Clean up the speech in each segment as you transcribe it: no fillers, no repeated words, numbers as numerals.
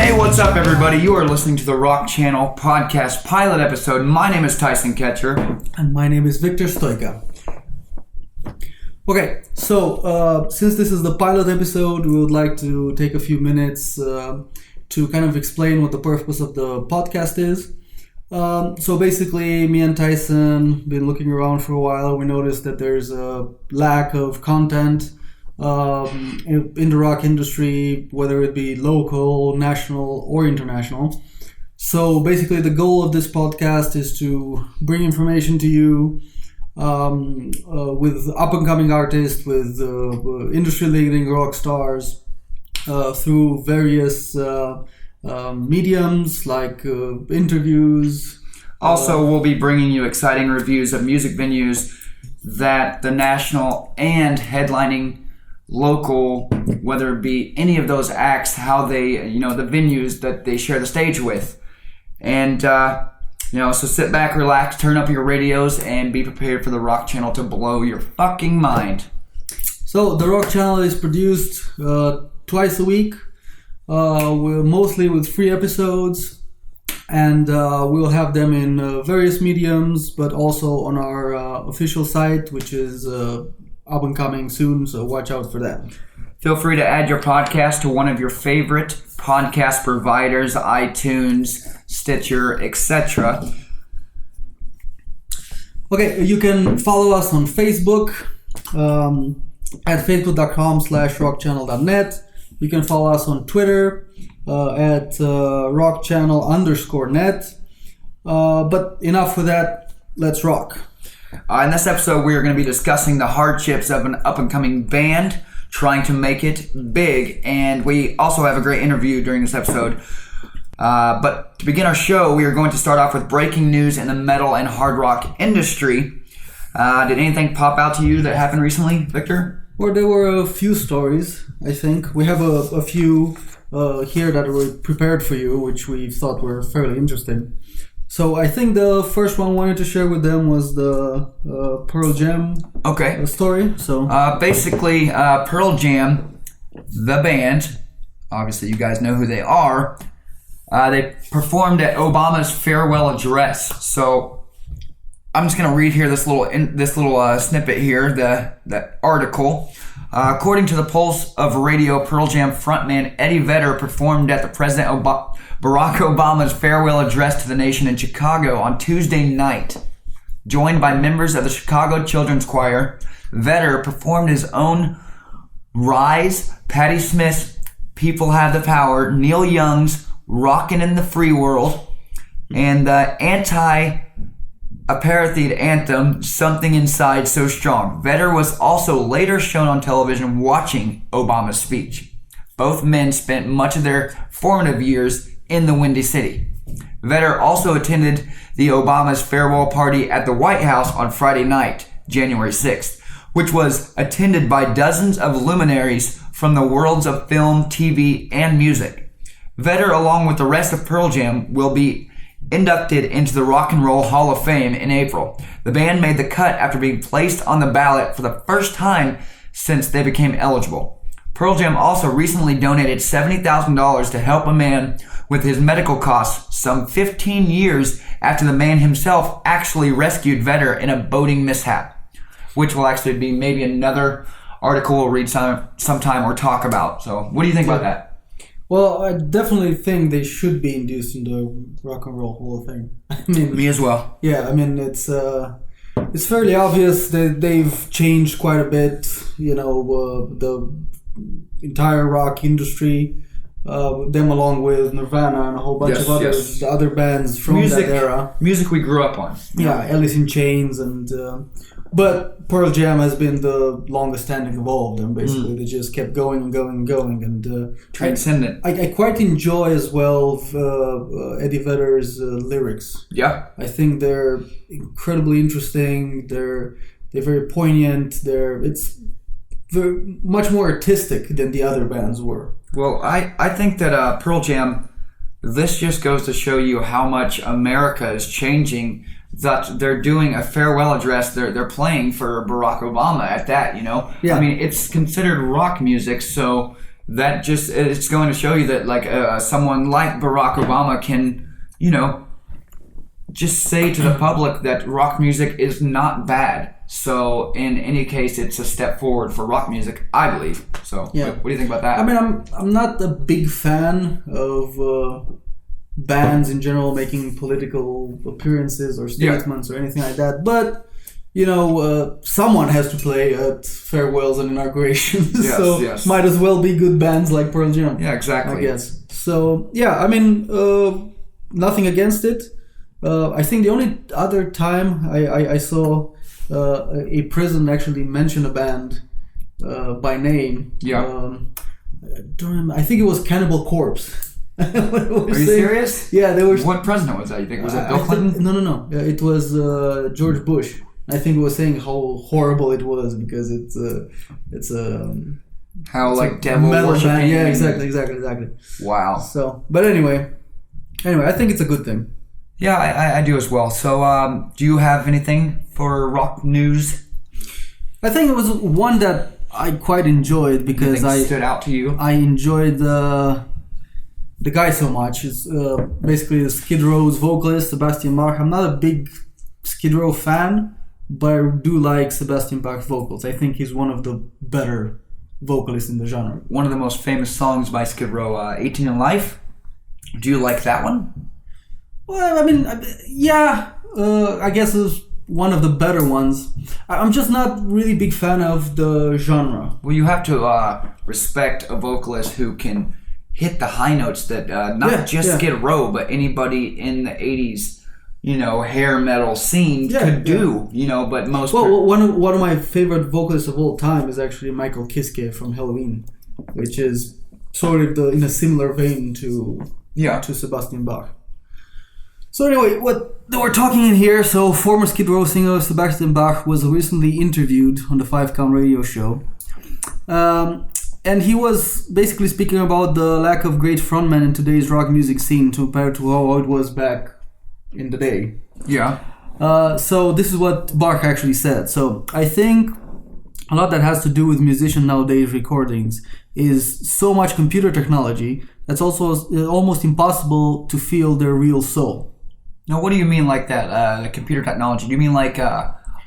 Hey, what's up, everybody? You are listening to the Rock Channel podcast pilot episode. My name is Tyson Katcher. And my name is Victor Stoica. Okay, so since this is the pilot episode, we would like to take a few minutes to kind of explain what the purpose of the podcast is. So basically, me and Tyson been looking around for a while. We noticed that there's a lack of content in the rock industry, whether it be local, national, or international. So basically, the goal of this podcast is to bring information to you with up-and-coming artists, with industry-leading rock stars, through various mediums like interviews. Also, we'll be bringing you exciting reviews of music venues that the national and headlining local, whether it be any of those acts, how they, the venues that they share the stage with. And, so sit back, relax, turn up your radios, and be prepared for the Rock Channel to blow your fucking mind. So, the Rock Channel is produced twice a week, mostly with free episodes, and we'll have them in various mediums, but also on our official site, which is up and coming soon, so watch out for that. Feel free to add your podcast to one of your favorite podcast providers, iTunes, Stitcher, etc. Okay, you can follow us on Facebook at facebook.com/rockchannel.net. You can follow us on Twitter at rockchannel_net. But enough with that, let's rock. In this episode, we are going to be discussing the hardships of an up-and-coming band trying to make it big, and we also have a great interview during this episode. But to begin our show, we are going to start off with breaking news in the metal and hard rock industry. Did anything pop out to you that happened recently, Victor? Well, there were a few stories, I think. We have a few here that were prepared for you, which we thought were fairly interesting. So I think the first one I wanted to share with them was the Pearl Jam story. So basically, Pearl Jam, the band, obviously you guys know who they are, they performed at Obama's farewell address. So I'm just going to read here this little snippet here, the article. According to the Pulse of Radio, Pearl Jam frontman Eddie Vedder performed at the President Barack Obama's farewell address to the nation in Chicago on Tuesday night. Joined by members of the Chicago Children's Choir, Vedder performed his own Rise, Patti Smith's People Have the Power, Neil Young's Rockin' in the Free World, and the anti-apartheid anthem, Something Inside So Strong. Vedder was also later shown on television watching Obama's speech. Both men spent much of their formative years in the Windy City. Vedder also attended the Obama's farewell party at the White House on Friday night, January 6th, which was attended by dozens of luminaries from the worlds of film, TV, and music. Vedder, along with the rest of Pearl Jam, will be inducted into the Rock and Roll Hall of Fame in April. The band made the cut after being placed on the ballot for the first time since they became eligible. Pearl Jam also recently donated $70,000 to help a man with his medical costs some 15 years after the man himself actually rescued Vedder in a boating mishap, which will actually be maybe another article we'll read sometime or talk about. So what do you think about that? Well, I definitely think they should be induced in the Rock and Roll Hall of Fame. I mean, me as well. Yeah, I mean, it's fairly obvious that they've changed quite a bit, the entire rock industry, them along with Nirvana and a whole bunch of other bands from that era. Music we grew up on. Yeah, Alice in Chains and... But Pearl Jam has been the longest standing of all of them, basically. They just kept going and going and going. And transcendent. I quite enjoy as well Eddie Vedder's lyrics. Yeah. I think they're incredibly interesting. They're very poignant. It's very, much more artistic than the other bands were. Well, I think that Pearl Jam, this just goes to show you how much America is changing. That they're doing a farewell address. They're playing for Barack Obama at that, Yeah. I mean, it's considered rock music, so it's going to show you that like someone like Barack Obama can, just say to the public that rock music is not bad. So in any case, it's a step forward for rock music, I believe. So what do you think about that? I mean, I'm not a big fan of bands in general making political appearances or statements or anything like that, but someone has to play at farewells and inaugurations, might as well be good bands like Pearl Jam. Yeah, exactly. I guess. So I mean, nothing against it. I think the only other time I saw a president actually mention a band by name. Yeah. I don't remember. I think it was Cannibal Corpse. Are you serious? Yeah, they were. What president was that? You think was it Bill Clinton? No. It was George Bush. I think it was saying how horrible it was because it's how like devil worshiping. Yeah, exactly. Wow. So, but anyway, I think it's a good thing. Yeah, I do as well. So, do you have anything for rock news? I think it was one that I quite enjoyed because stood out to you. I enjoyed the guy so much. It's basically Skid Row's vocalist Sebastian Bach. I'm not a big Skid Row fan, but I do like Sebastian Bach's vocals. I think he's one of the better vocalists in the genre. One of the most famous songs by Skid Row, 18 in Life. Do you like that one? Well, I mean, I guess it's one of the better ones. I'm just not really big fan of the genre. Well, you have to respect a vocalist who can hit the high notes that not just Skid Row, but anybody in the 80s, hair metal scene could do, but most... Well, one of my favorite vocalists of all time is actually Michael Kiske from Halloween, which is sort of in a similar vein to Sebastian Bach. So anyway, what we're talking in here, so former Skid Row singer Sebastian Bach was recently interviewed on the 5 Count radio show. And he was basically speaking about the lack of great frontmen in today's rock music scene compared to how it was back in the day. Yeah. So this is what Bach actually said. So I think a lot that has to do with musician nowadays recordings is so much computer technology that's also almost impossible to feel their real soul. Now, what do you mean like that? The computer technology? Do you mean like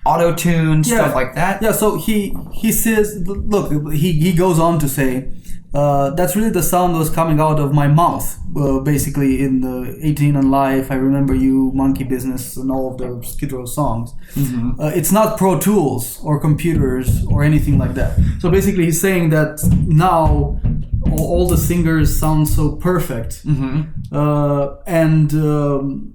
auto-tune, stuff like that? Yeah, so he says, look, he goes on to say, that's really the sound that was coming out of my mouth, basically in the 18 and Life, I Remember You, Monkey Business, and all of the Skid Row songs. Mm-hmm. It's not Pro Tools or computers or anything like that. So basically he's saying that now all the singers sound so perfect. Mm-hmm. And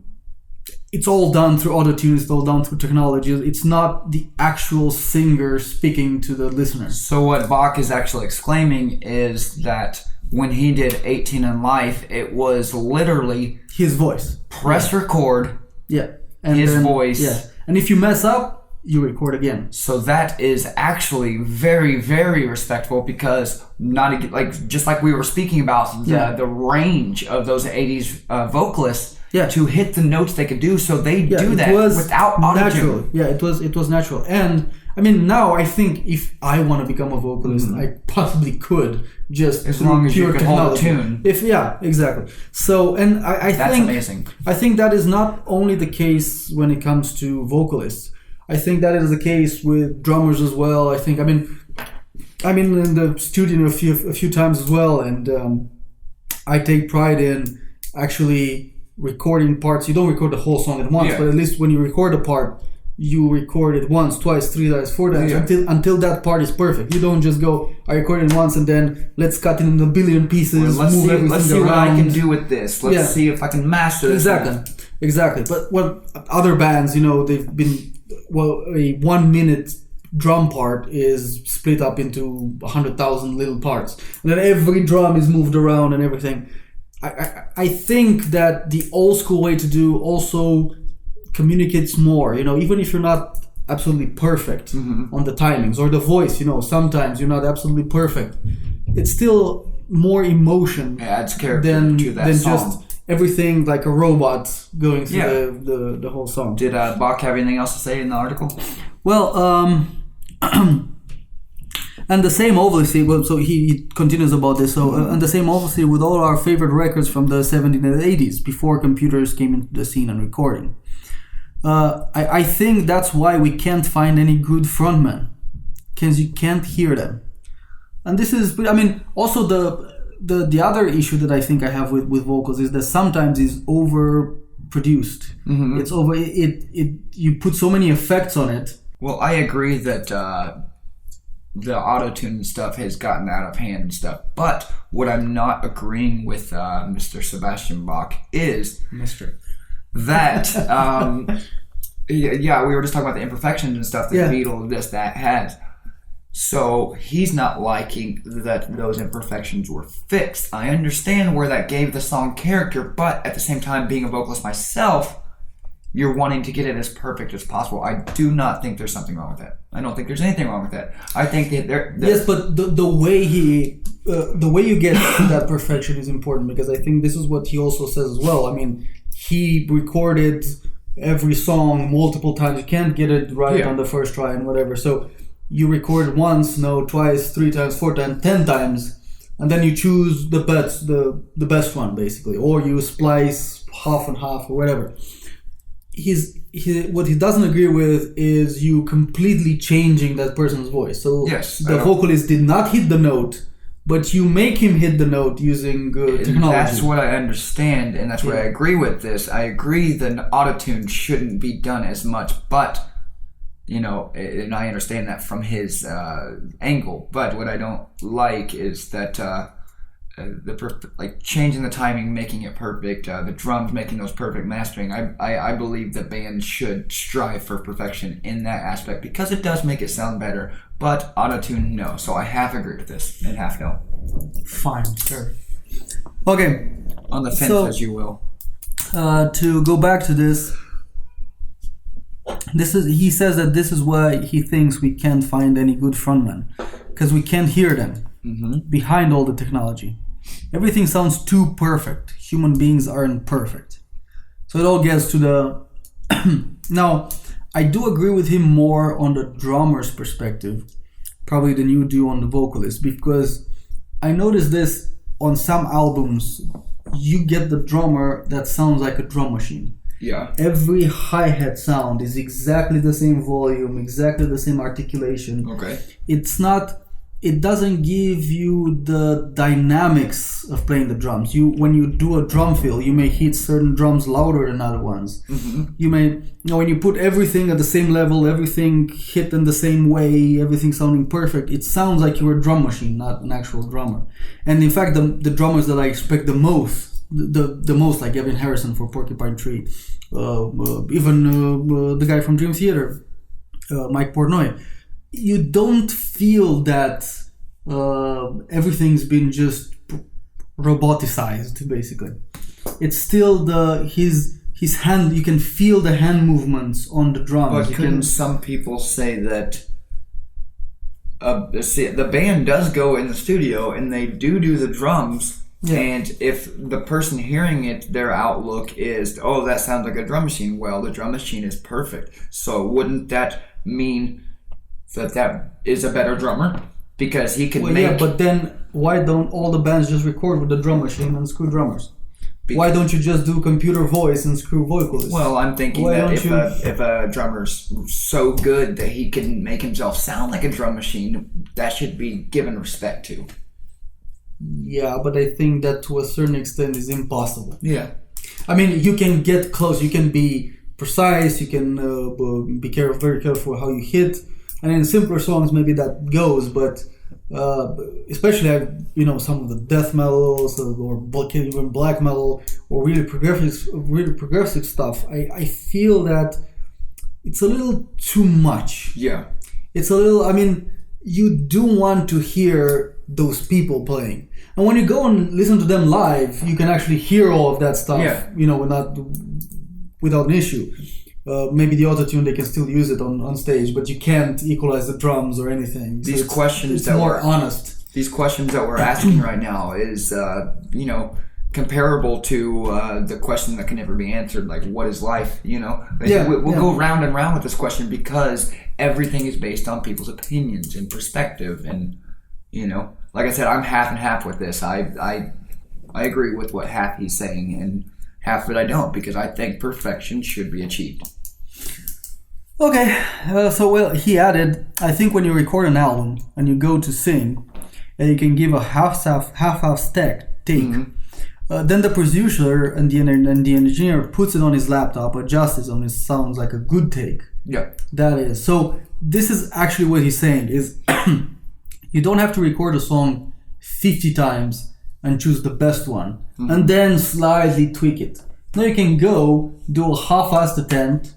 it's all done through auto-tune, it's all done through technology. It's not the actual singer speaking to the listener. So what Bach is actually exclaiming is that when he did 18 in Life, it was literally... his voice. Press record. Yeah. And his voice. Yeah. And if you mess up, you record again. So that is actually very, very respectful because just like we were speaking about, the range of those 80s vocalists... Yeah. To hit the notes they could do, so they do that without auto-tune. Yeah, it was natural. And I mean, now I think if I want to become a vocalist, I possibly could just as long as you can hold a tune. Exactly. So, and I that's think amazing. I think that is not only the case when it comes to vocalists. I think that is the case with drummers as well. I mean in the studio a few times as well, and I take pride in actually recording parts. You don't record the whole song at once, but at least when you record a part, you record it once, twice, 3 times, 4 times until that part is perfect. You don't just go, I recorded it once and then let's cut it in a billion pieces. Let's see what I can do with this. Let's see if I can master this. Exactly. But what other bands, they've been a 1 minute drum part is split up into 100,000 little parts, and then every drum is moved around and everything. I think that the old school way to do also communicates more, even if you're not absolutely perfect on the timings or the voice, sometimes you're not absolutely perfect. It's still more emotion adds character to that song. Just everything like a robot going through the whole song. Did Bach have anything else to say in the article? Well, And the same, obviously, well, so he continues about this. So, and the same, obviously, with all our favorite records from the 70s and 80s, before computers came into the scene and recording. I think that's why we can't find any good frontmen, because you can't hear them. And this is, I mean, also the other issue that I think I have with vocals is that sometimes it's overproduced. Mm-hmm. It's over. You put so many effects on it. Well, I agree that the auto-tune stuff has gotten out of hand and stuff. But what I'm not agreeing with Mr. Sebastian Bach is that, yeah, we were just talking about the imperfections and stuff that the Beatles, that has. So he's not liking that those imperfections were fixed. I understand where that gave the song character, but at the same time, being a vocalist myself, you're wanting to get it as perfect as possible. I do not think there's something wrong with that. I don't think there's anything wrong with that. I think that yes, but the way you get to that perfection is important, because I think this is what he also says as well. I mean, he recorded every song multiple times. You can't get it right on the first try and whatever. So you record once, no, twice, 3 times, 4 times, 10 times, and then you choose the best one, basically, or you splice half and half or whatever. What he doesn't agree with is you completely changing that person's voice. So the vocalist did not hit the note, but you make him hit the note using technology. That's what I understand, and that's what I agree with this. I agree that autotune shouldn't be done as much, but and I understand that from his angle. But what I don't like is that changing the timing, making it perfect, the drums, making those perfect, mastering. I believe the band should strive for perfection in that aspect, because it does make it sound better. But autotune, no. So I half agree with this and half no. Fine, sure. Okay. On the fence, as you will. To go back to this. He says that this is why he thinks we can't find any good frontmen, because we can't hear them behind all the technology. Everything sounds too perfect. Human beings aren't perfect. So it all gets to the... Now, I do agree with him more on the drummer's perspective, probably than you do on the vocalist, because I noticed this on some albums. You get the drummer that sounds like a drum machine. Yeah. Every hi-hat sound is exactly the same volume, exactly the same articulation. Okay. It doesn't give you the dynamics of playing the drums. When you do a drum fill, you may hit certain drums louder than other ones. Mm-hmm. You may, when you put everything at the same level, everything hit in the same way, everything sounding perfect, it sounds like you're a drum machine, not an actual drummer. And in fact, the drummers that I expect the most, like Evan Harrison for Porcupine Tree, even the guy from Dream Theater, Mike Portnoy, you don't feel that everything's been just roboticized, basically. It's still his hand. You can feel the hand movements on the drums. But couldn't some people say that the band does go in the studio and they do the drums? Yeah. And if the person hearing it, their outlook is, oh, that sounds like a drum machine. Well, the drum machine is perfect. So wouldn't that mean that is a better drummer? Because he can make... Yeah, but then why don't all the bands just record with the drum machine and screw drummers? Why don't you just do computer voice and screw vocalists? Well, I'm thinking that if a drummer's so good that he can make himself sound like a drum machine, that should be given respect to. Yeah, but I think that to a certain extent is impossible. Yeah. I mean, you can get close, you can be precise, you can be very careful how you hit, and in simpler songs maybe that goes, but especially some of the death metals or even black metal or really progressive stuff, I feel that it's a little too much. Yeah. It's a little, I mean, you do want to hear those people playing, and when you go and listen to them live, you can actually hear all of that stuff. Yeah. Without an issue. Maybe the autotune, they can still use it on stage, but you can't equalize the drums or anything. These so questions it's that more honest. These questions that we're asking right now is comparable to the question that can never be answered, like what is life? We'll go round and round with this question because everything is based on people's opinions and perspective. And, like I said, I'm half and half with this. I agree with what half he's saying, and half of it I don't, because I think perfection should be achieved. Okay, he added, I think when you record an album and you go to sing, and you can give a half-half take, then the producer and the engineer puts it on his laptop, adjusts it, and it sounds like a good take. Yeah. That is. So this is actually what he's saying, is you don't have to record a song 50 times and choose the best one, and then slightly tweak it. Now you can go do a half-assed attempt,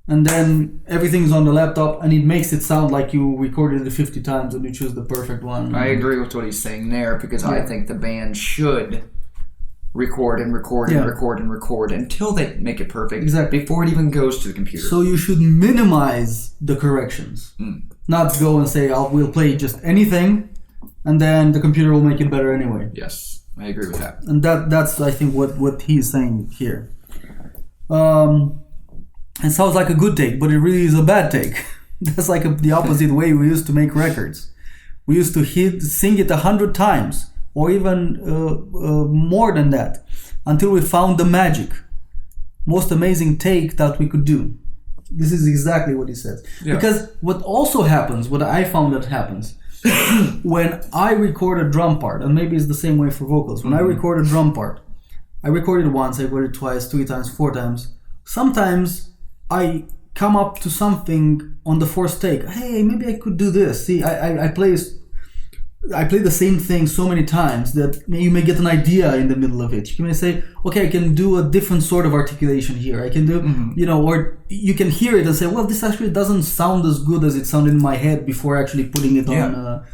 and then everything's on the laptop, and it makes it sound like you recorded it 50 times and you choose the perfect one. I agree with what he's saying there, because I think the band should record and record and record and record until they make it perfect. Exactly. Before it even goes to the computer. So you should minimize the corrections. Not go and say, we'll play just anything, and then the computer will make it better anyway. Yes, I agree with that. And that's I think what he's saying here. It sounds like a good take, but it really is a bad take. That's like the opposite way we used to make records. We used to sing it 100 times, or even more than that, until we found the magic, most amazing take that we could do. This is exactly what he says. Yeah. Because what also happens, what I found that happens, when I record a drum part, and maybe it's the same way for vocals, when I record a drum part, I record it once, I record it twice, 3 times, 4 times. Sometimes I come up to something on the fourth take. Hey, maybe I could do this. See, I play the same thing so many times that you may get an idea in the middle of it. You may say, okay, I can do a different sort of articulation here. I can do, or you can hear it and say, well, this actually doesn't sound as good as it sounded in my head before actually putting it on,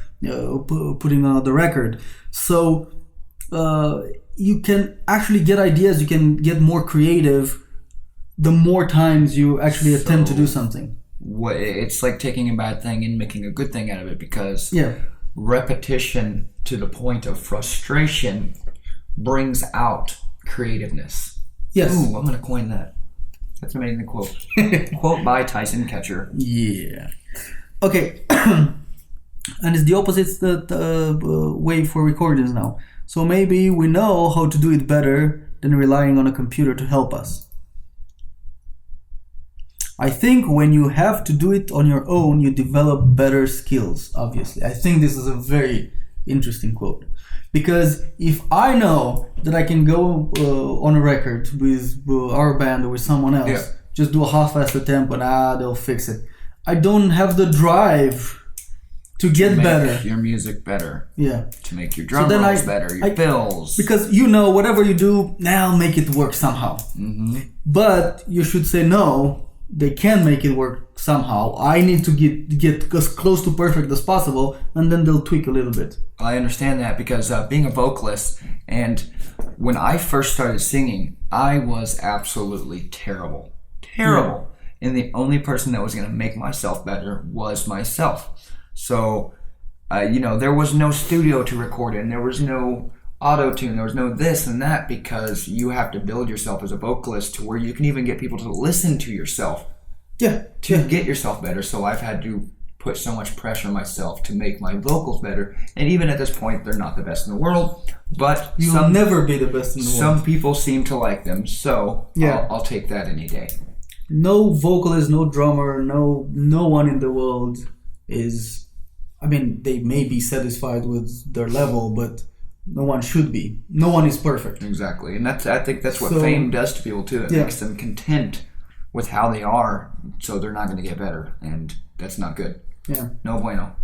putting on the record. So you can actually get ideas. You can get more creative the more times you actually attempt to do something. It's like taking a bad thing and making a good thing out of it, because repetition to the point of frustration brings out creativeness. Yes. Ooh, I'm going to coin that. That's an amazing quote. Quote by Tyson, Katcher. Yeah. Okay. And it's the opposite way for recordings now. So maybe we know how to do it better than relying on a computer to help us. I think when you have to do it on your own, you develop better skills, obviously. I think this is a very interesting quote. Because if I know that I can go on a record with our band or with someone else, just do a half-assed attempt and they'll fix it. I don't have the drive to get better. Your music better. Yeah. To make your drum rolls better, your fills. Because whatever you do, now make it work somehow. But you should say no. They can make it work somehow. I need to get as close to perfect as possible, and then they'll tweak a little bit. I understand that, because being a vocalist, and when I first started singing, I was absolutely terrible. And the only person that was going to make myself better was myself. So, there was no studio to record in. There was no auto-tune, there was no this and that, because you have to build yourself as a vocalist to where you can even get people to listen to yourself to get yourself better. So I've had to put so much pressure on myself to make my vocals better, and even at this point they're not the best in the world, but you'll never be the best in the world. Some people seem to like them, so I'll take that any day. No vocalist, no drummer, no one in the world is, they may be satisfied with their level, but no one should be. No one is perfect. Exactly. And I think that's what fame does to people too. It makes them content with how they are, so they're not going to get better. And that's not good. Yeah. No bueno.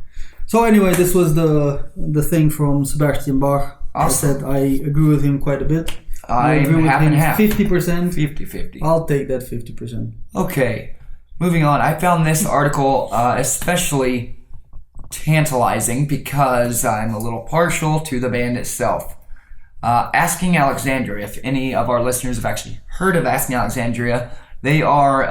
So anyway, this was the thing from Sebastian Bach. Awesome. I said I agree with him quite a bit. I'm half and half. 50%. 50-50. I'll take that 50%. Okay. Moving on. I found this article especially tantalizing because I'm a little partial to the band itself. Asking Alexandria, if any of our listeners have actually heard of Asking Alexandria, they are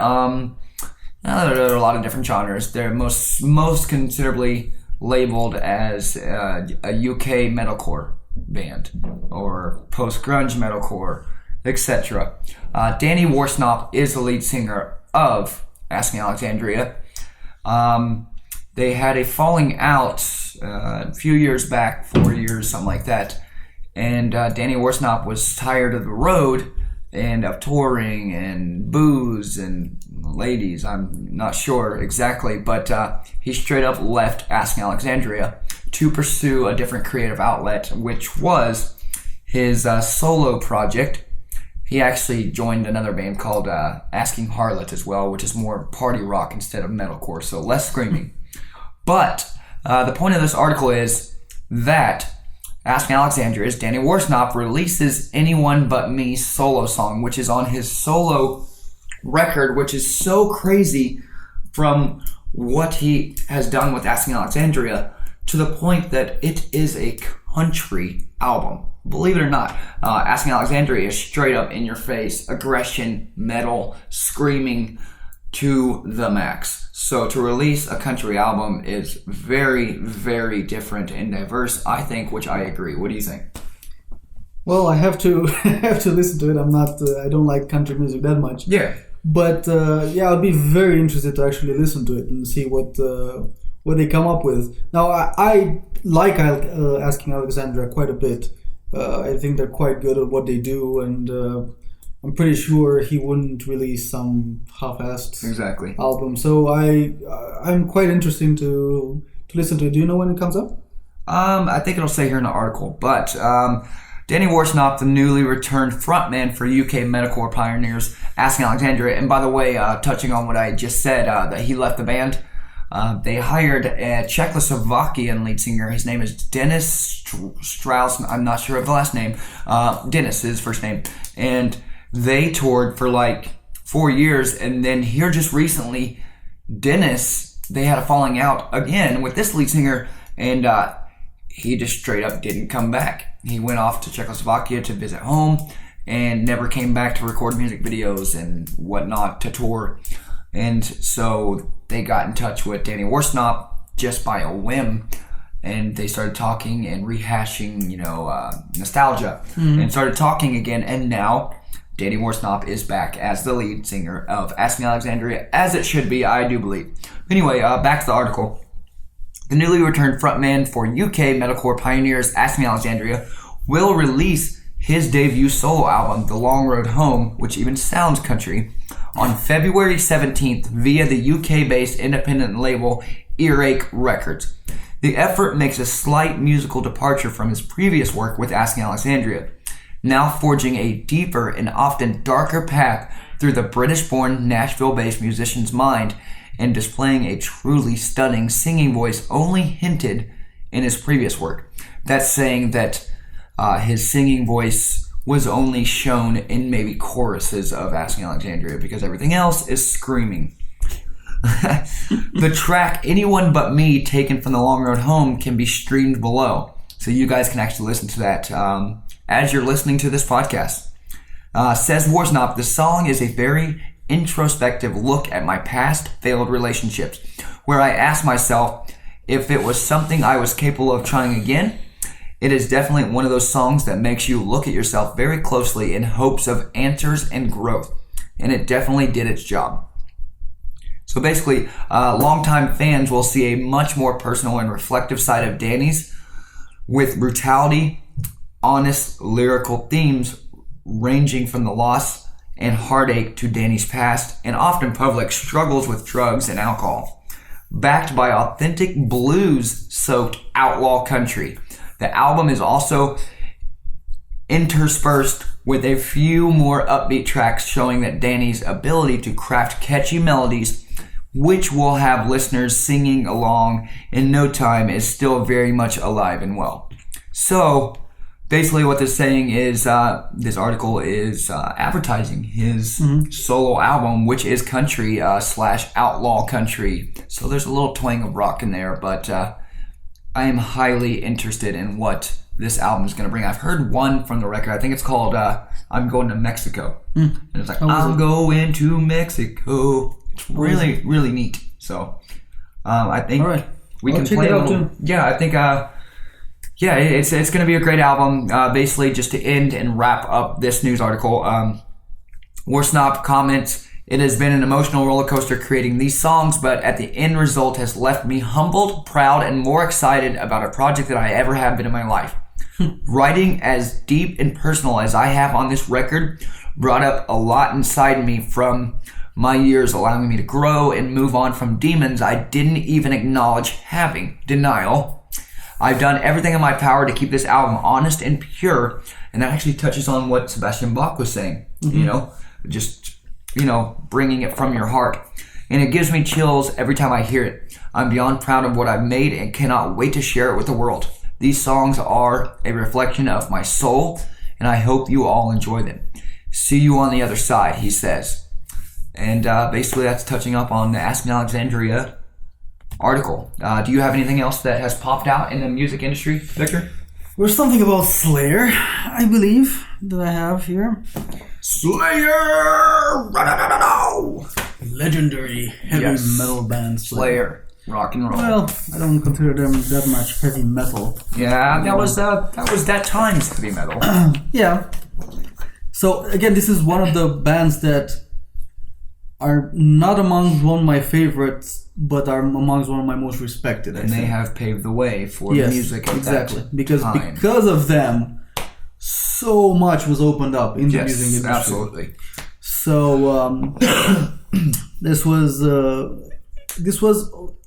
there are a lot of different genres. They're most considerably labeled as a UK metalcore band or post-grunge metalcore, etc. Danny Worsnop is the lead singer of Asking Alexandria. They had a falling out a few years back, 4 years, something like that. And Danny Worsnop was tired of the road and of touring and booze and ladies. I'm not sure exactly, but he straight up left Asking Alexandria to pursue a different creative outlet, which was his solo project. He actually joined another band called Asking Harlot as well, which is more party rock instead of metalcore, so less screaming. But the point of this article is that Asking Alexandria's Danny Worsnop releases Anyone But Me solo song, which is on his solo record, which is so crazy from what he has done with Asking Alexandria to the point that it is a country album. Believe it or not, Asking Alexandria is straight up in your face, aggression, metal, screaming to the max. So to release a country album is very, very different and diverse, I think, which I agree. What do you think? Well, I have to listen to it. I don't like country music that much. Yeah. But I'd be very interested to actually listen to it and see what they come up with. Now, I like Asking Alexandria quite a bit. I think they're quite good at what they do, and I'm pretty sure he wouldn't release some half-assed album. So I'm quite interested to listen to it. Do you know when it comes up? I think it'll say here in the article, but Danny Worsnop, the newly returned frontman for UK metalcore pioneers Asking Alexandria, and by the way, touching on what I just said, that he left the band, they hired a Czechoslovakian lead singer. His name is Dennis Strauss. I'm not sure of the last name. Dennis is his first name. And they toured for like 4 years. And then here just recently, Dennis, they had a falling out again with this lead singer. And he just straight up didn't come back. He went off to Czechoslovakia to visit home and never came back to record music videos and whatnot to tour. And so they got in touch with Danny Worsnop just by a whim, and they started talking and rehashing, nostalgia, and started talking again. And now Danny Worsnop is back as the lead singer of Asking Alexandria, as it should be, I do believe. Anyway, back to the article. The newly returned frontman for UK metalcore pioneers Asking Alexandria will release his debut solo album, The Long Road Home, which even sounds country, on February 17th via the UK-based independent label Earache Records. The effort makes a slight musical departure from his previous work with Asking Alexandria, now forging a deeper and often darker path through the British-born Nashville-based musician's mind and displaying a truly stunning singing voice only hinted in his previous work. That's saying that his singing voice was only shown in maybe choruses of Asking Alexandria because everything else is screaming. The track Anyone But Me, taken from The Long Road Home, can be streamed below. So you guys can actually listen to that as you're listening to this podcast. Says Worsnop, the song is a very introspective look at my past failed relationships, where I ask myself if it was something I was capable of trying again. It is definitely one of those songs that makes you look at yourself very closely in hopes of answers and growth. And it definitely did its job. So basically, longtime fans will see a much more personal and reflective side of Danny's, with brutality, honest lyrical themes ranging from the loss and heartache to Danny's past and often public struggles with drugs and alcohol, backed by authentic blues-soaked outlaw country. The album is also interspersed with a few more upbeat tracks showing that Danny's ability to craft catchy melodies, which will have listeners singing along in no time, is still very much alive and well. So basically what they're saying is this article is advertising his solo album, which is country / outlaw country. So there's a little twang of rock in there, but I am highly interested in what this album is going to bring. I've heard one from the record. I think it's called I'm Going to Mexico. And it's like, I'm going to Mexico. It's really, really neat. So I think we can play it out too. Yeah, I think it's going to be a great album. Basically, just to end and wrap up this news article, Worsnop comments, It has been an emotional roller coaster creating these songs, but at the end result has left me humbled, proud, and more excited about a project than I ever have been in my life. Writing as deep and personal as I have on this record brought up a lot inside me from my years, allowing me to grow and move on from demons I didn't even acknowledge having. Denial. I've done everything in my power to keep this album honest and pure, and that actually touches on what Sebastian Bach was saying. Just bringing it from your heart. And it gives me chills every time I hear it. I'm beyond proud of what I've made and cannot wait to share it with the world. These songs are a reflection of my soul, and I hope you all enjoy them. See you on the other side, he says. And basically that's touching up on the Ask Me Alexandria article. Do you have anything else that has popped out in the music industry, Victor? There's something about Slayer, I believe, that I have here. Slayer! Legendary heavy metal band Slayer. Rock and roll. Well, I don't consider them that much heavy metal. Yeah, that was that time's heavy metal. Yeah. So again, this is one of the bands that are not among one of my favorites, but are amongst one of my most respected. And they have paved the way for music at exactly. that Because time. Because of them, so much was opened up in the music industry. Absolutely. So this was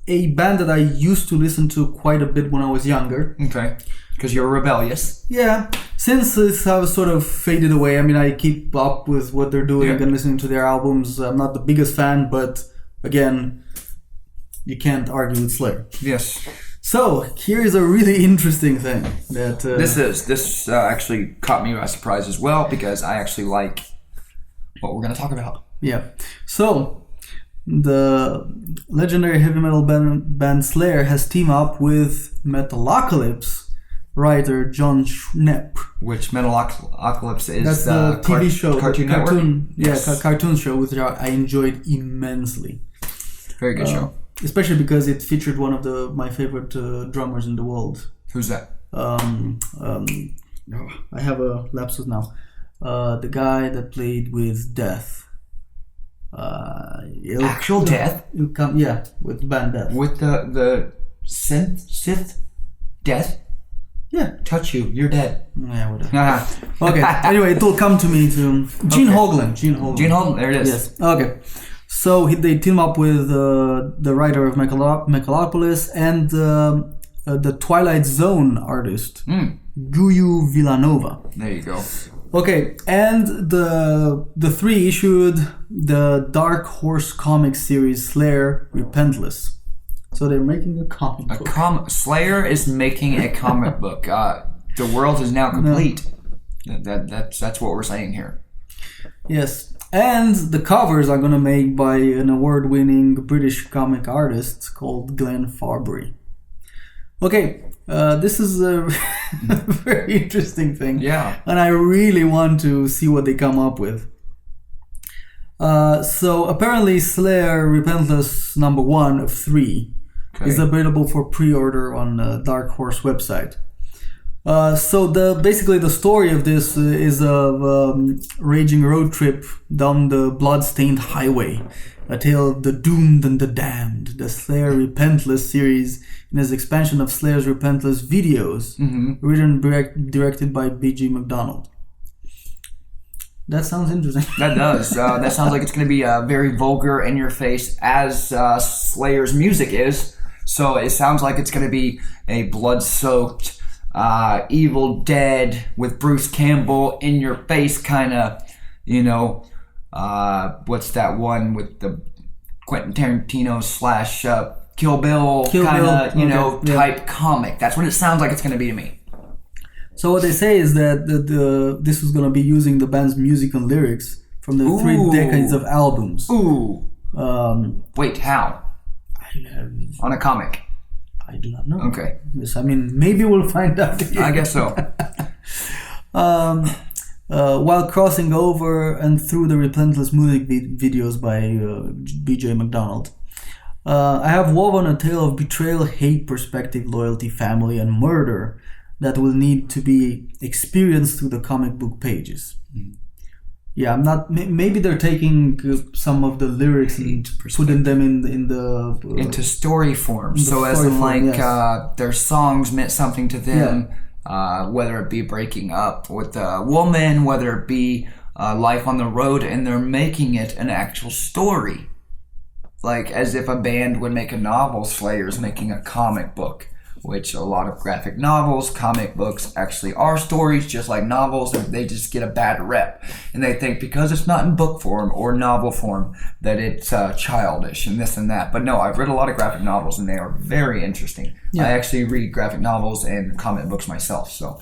a band that I used to listen to quite a bit when I was younger. Okay. Because you're rebellious. Yeah. Since this has sort of faded away, I mean, I keep up with what they're doing and listening to their albums. I'm not the biggest fan, but again, you can't argue with Slayer. Yes. So, here is a really interesting thing that... This actually caught me by surprise as well, because I actually like what we're going to talk about. Yeah. So, the legendary heavy metal band Slayer has teamed up with Metalocalypse writer John Schnepp. Which Metalocalypse is That's the TV show. Cartoon Network? Yeah, cartoon show, which I enjoyed immensely. Very good show. Especially because it featured one of my favorite drummers in the world. Who's that? I have a lapsus now. The guy that played with Death. Actual Death? With band Death. With the Sith Death? Yeah. Touch you, you're dead. Yeah, whatever. Okay, anyway, it will come to me to... Gene Hoglan, there it is. Yes, okay. So they team up with the writer of Megalopolis and the Twilight Zone artist, Guyu Villanova. There you go. Okay, and the three issued the Dark Horse comic series Slayer Repentless. So they're making a comic book. Slayer is making a comic book. The world is now complete. No. That's what we're saying here. Yes. And the covers are going to make by an award-winning British comic artist called Glenn Fabry. Okay, this is a very interesting thing. Yeah. And I really want to see what they come up with. So apparently Slayer Repentless #1 of 3 is available for pre-order on the Dark Horse website. So basically the story of this is a raging road trip down the blood-stained highway, a tale of the doomed and the damned. The Slayer Repentless series in its expansion of Slayer's Repentless videos, written and directed by B.G. McDonald. That sounds interesting. That does. That sounds like it's going to be very vulgar, in your face, as Slayer's music is. So it sounds like it's going to be a blood-soaked, Evil Dead with Bruce Campbell in your face kind of, what's that one with the Quentin Tarantino / Kill Bill kind of, type comic. That's what it sounds like it's going to be to me. So what they say is that this is going to be using the band's music and lyrics from the 3 decades of albums. Ooh. Wait, how? On a comic? I do not know. Okay. Yes, I mean, maybe we'll find out. I guess so. While crossing over and through the Repentless music videos by B.J. McDonald, I have woven a tale of betrayal, hate, perspective, loyalty, family, and murder that will need to be experienced through the comic book pages. Yeah, I'm not. Maybe they're taking some of the lyrics and putting them in the into story form. So as in their songs meant something to them, whether it be breaking up with a woman, whether it be life on the road, and they're making it an actual story, like as if a band would make a novel. Slayer's making a comic book. Which a lot of graphic novels, comic books actually are stories, just like novels, and they just get a bad rep. And they think because it's not in book form or novel form that it's childish and this and that. But no, I've read a lot of graphic novels and they are very interesting. Yeah. I actually read graphic novels and comic books myself, so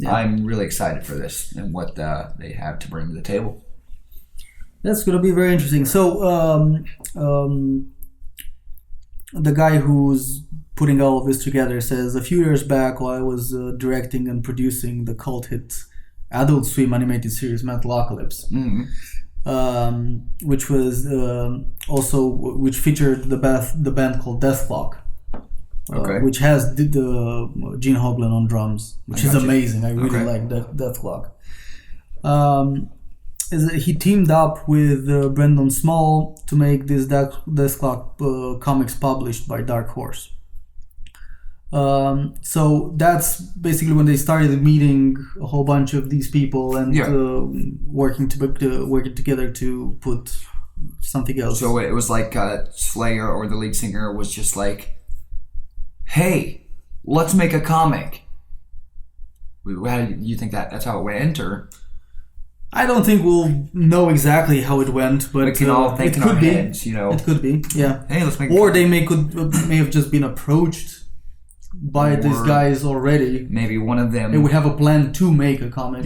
I'm really excited for this and what they have to bring to the table. That's going to be very interesting. So the guy who's putting all of this together says, a few years back while I was directing and producing the cult hit Adult Swim animated series Metalocalypse, which was which featured the band called Death Clock, which has the Gene Hoglan on drums, which is amazing. I really like Death Clock. He teamed up with Brendan Small to make this Death Clock comics published by Dark Horse. So that's basically when they started meeting a whole bunch of these people and working together to put something else. So it was like Slayer or the lead singer was just like, "Hey, let's make a comic." How do you think that's how it went, or? I don't think we'll know exactly how it went, but we can all think in our heads, you know. It could be, yeah. Hey, let's make. Or they may have just been approached by these guys already. Maybe one of them. They would have a plan to make a comic.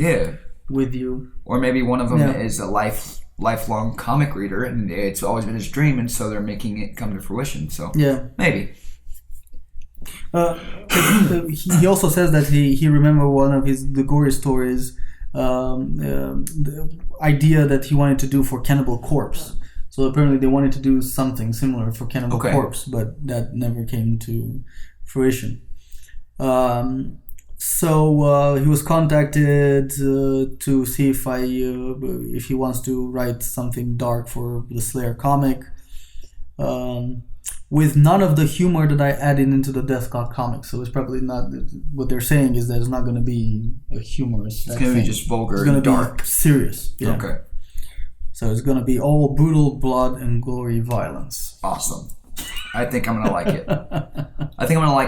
With you. Or maybe one of them is a lifelong comic reader, and it's always been his dream, and so they're making it come to fruition. So maybe. He also says that he remembered one of the gory stories. The idea that he wanted to do for Cannibal Corpse. So apparently they wanted to do something similar for Cannibal Corpse, but that never came to fruition. So he was contacted to see if he wants to write something dark for the Slayer comic, with none of the humor that I added into the Death Clock comic. So it's probably not, what they're saying is that it's not going to be a humorous. It's going to be just vulgar. It's going to dark. Be serious. Yeah. Okay. So it's going to be all brutal blood and gory violence. Awesome. I think I'm going to like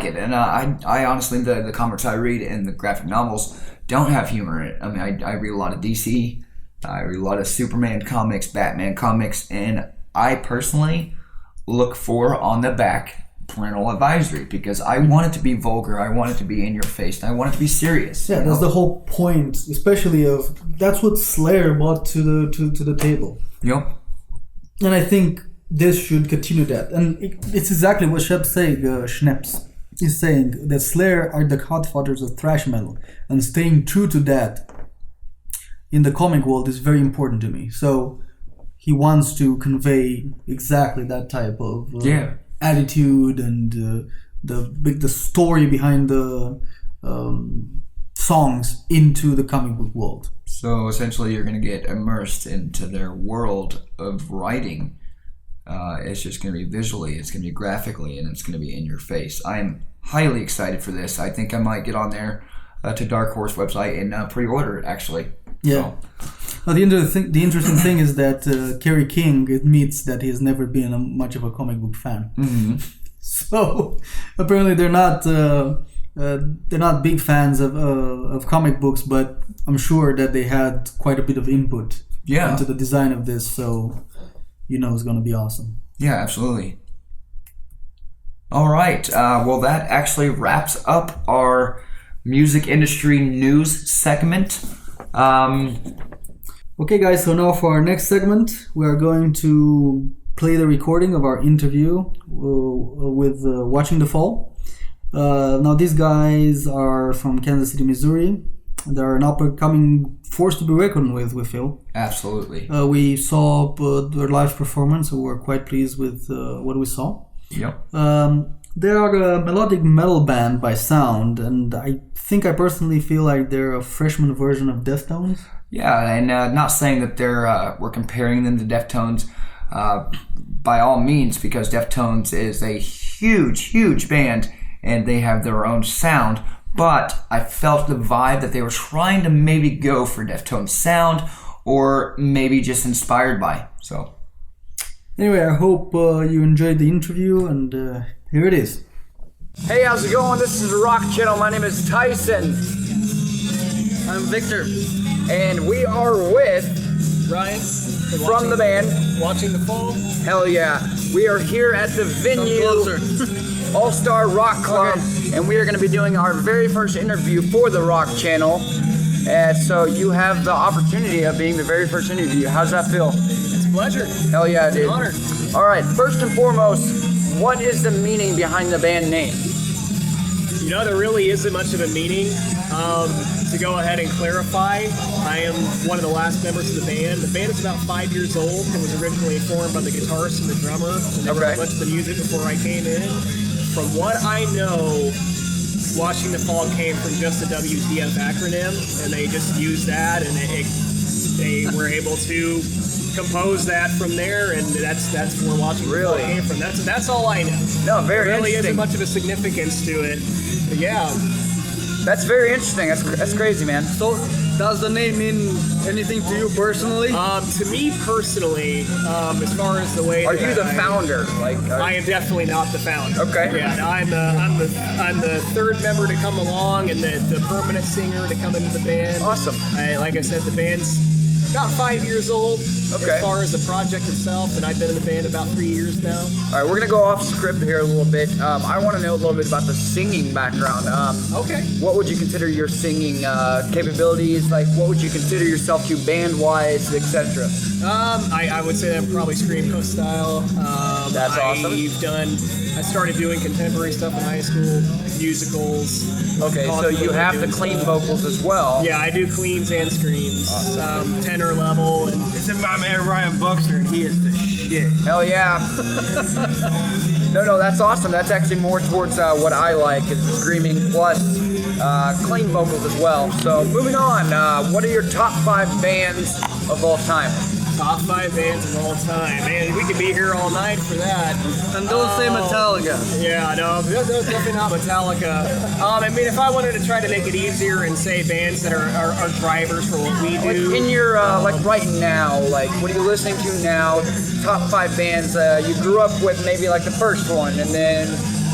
it. And I honestly, the comics I read and the graphic novels don't have humor in it. I mean, I read a lot of DC. I read a lot of Superman comics, Batman comics, and I personally look for on the back parental advisory because I want it to be vulgar, I want it to be in your face, and I want it to be serious. Yeah, that's the whole point, especially that's what Slayer brought to the table. Yep. And I think this should continue that. And it's exactly what Shep's saying. Schneps is saying that Slayer are the godfathers of thrash metal, and staying true to that in the comic world is very important to me. So he wants to convey exactly that type of attitude and the story behind the songs into the comic book world. So essentially you're going to get immersed into their world of writing. It's just going to be visually, it's going to be graphically, and it's going to be in your face. I'm highly excited for this. I think I might get on there to Dark Horse website and pre-order it, actually. Yeah. Well, the interesting thing is that Kerry King admits that he has never been much of a comic book fan. Mm-hmm. So apparently they're not big fans of comic books, but I'm sure that they had quite a bit of input into the design of this. So it's going to be awesome. Yeah, absolutely. All right. Well, that actually wraps up our music industry news segment. Okay, guys, so now for our next segment, we are going to play the recording of our interview with Watching the Fall. Now, these guys are from Kansas City, Missouri. They're an up-and-coming force to be reckoned with, we feel. Absolutely. We saw their live performance, so we're quite pleased with what we saw. Yep. They are a melodic metal band by sound, and I think I personally feel like they're a freshman version of Deftones. Yeah, and not saying that we're comparing them to Deftones by all means, because Deftones is a huge band and they have their own sound. But I felt the vibe that they were trying to maybe go for Deftones sound, or maybe just inspired by. So, anyway, I hope you enjoyed the interview, and here it is. Hey, how's it going? This is the Rock Channel. My name is Tyson. I'm Victor. And we are with Ryan from the band Watching the Fall. Hell yeah. We are here at the venue All-Star Rock Club, and we are going to be doing our very first interview for the Rock Channel. And so you have the opportunity of being the very first interview. How's that feel? It's a pleasure. Hell yeah, dude. An honor. All right, first and foremost, what is the meaning behind the band name? You know, there really isn't much of a meaning. To go ahead and clarify, I am one of the last members of the band. The band is about 5 years old. It was originally formed by the guitarist and the drummer. And they wrote much of the music before I came in. From what I know, Watching the Fall came from just the WTF acronym, and they just used that, and they were able to compose that from there, and that's where Watching the Fall came from. That's all I know. No, very there really interesting. isn't much of a significance to it, but yeah. That's very interesting. That's crazy, man. So, does the name mean anything to you personally? To me personally, as far as the way Are you the founder? I am definitely not the founder. Okay. Yeah, no, I'm the third member to come along and the permanent singer to come into the band. Awesome. Like I said, the band's about 5 years old Okay. as far as the project itself, and I've been in the band about 3 years now. All right, we're gonna go off script here a little bit. I want to know a little bit about the singing background. Okay. What would you consider your singing capabilities? Like, what would you consider yourself to band-wise, etc.? I would say that I'm probably screamo style. That's awesome. I started doing contemporary stuff in high school, musicals. Okay, so you have the clean vocals as well. Yeah, I do cleans and screams, tenor level. And This is my man Ryan Buxter, and he is the shit. Hell yeah. No, that's awesome. That's actually more towards what I like, is screaming plus clean vocals as well. So moving on, what are your top 5 bands of all time? Top 5 bands of all time. Man, we could be here all night for that. And don't say Metallica. Yeah, no, that's definitely not Metallica. I mean, if I wanted to try to make it easier and say bands that are drivers for what we do. Like in your, like right now, like what are you listening to now? Top 5 bands you grew up with, maybe like the first one, and then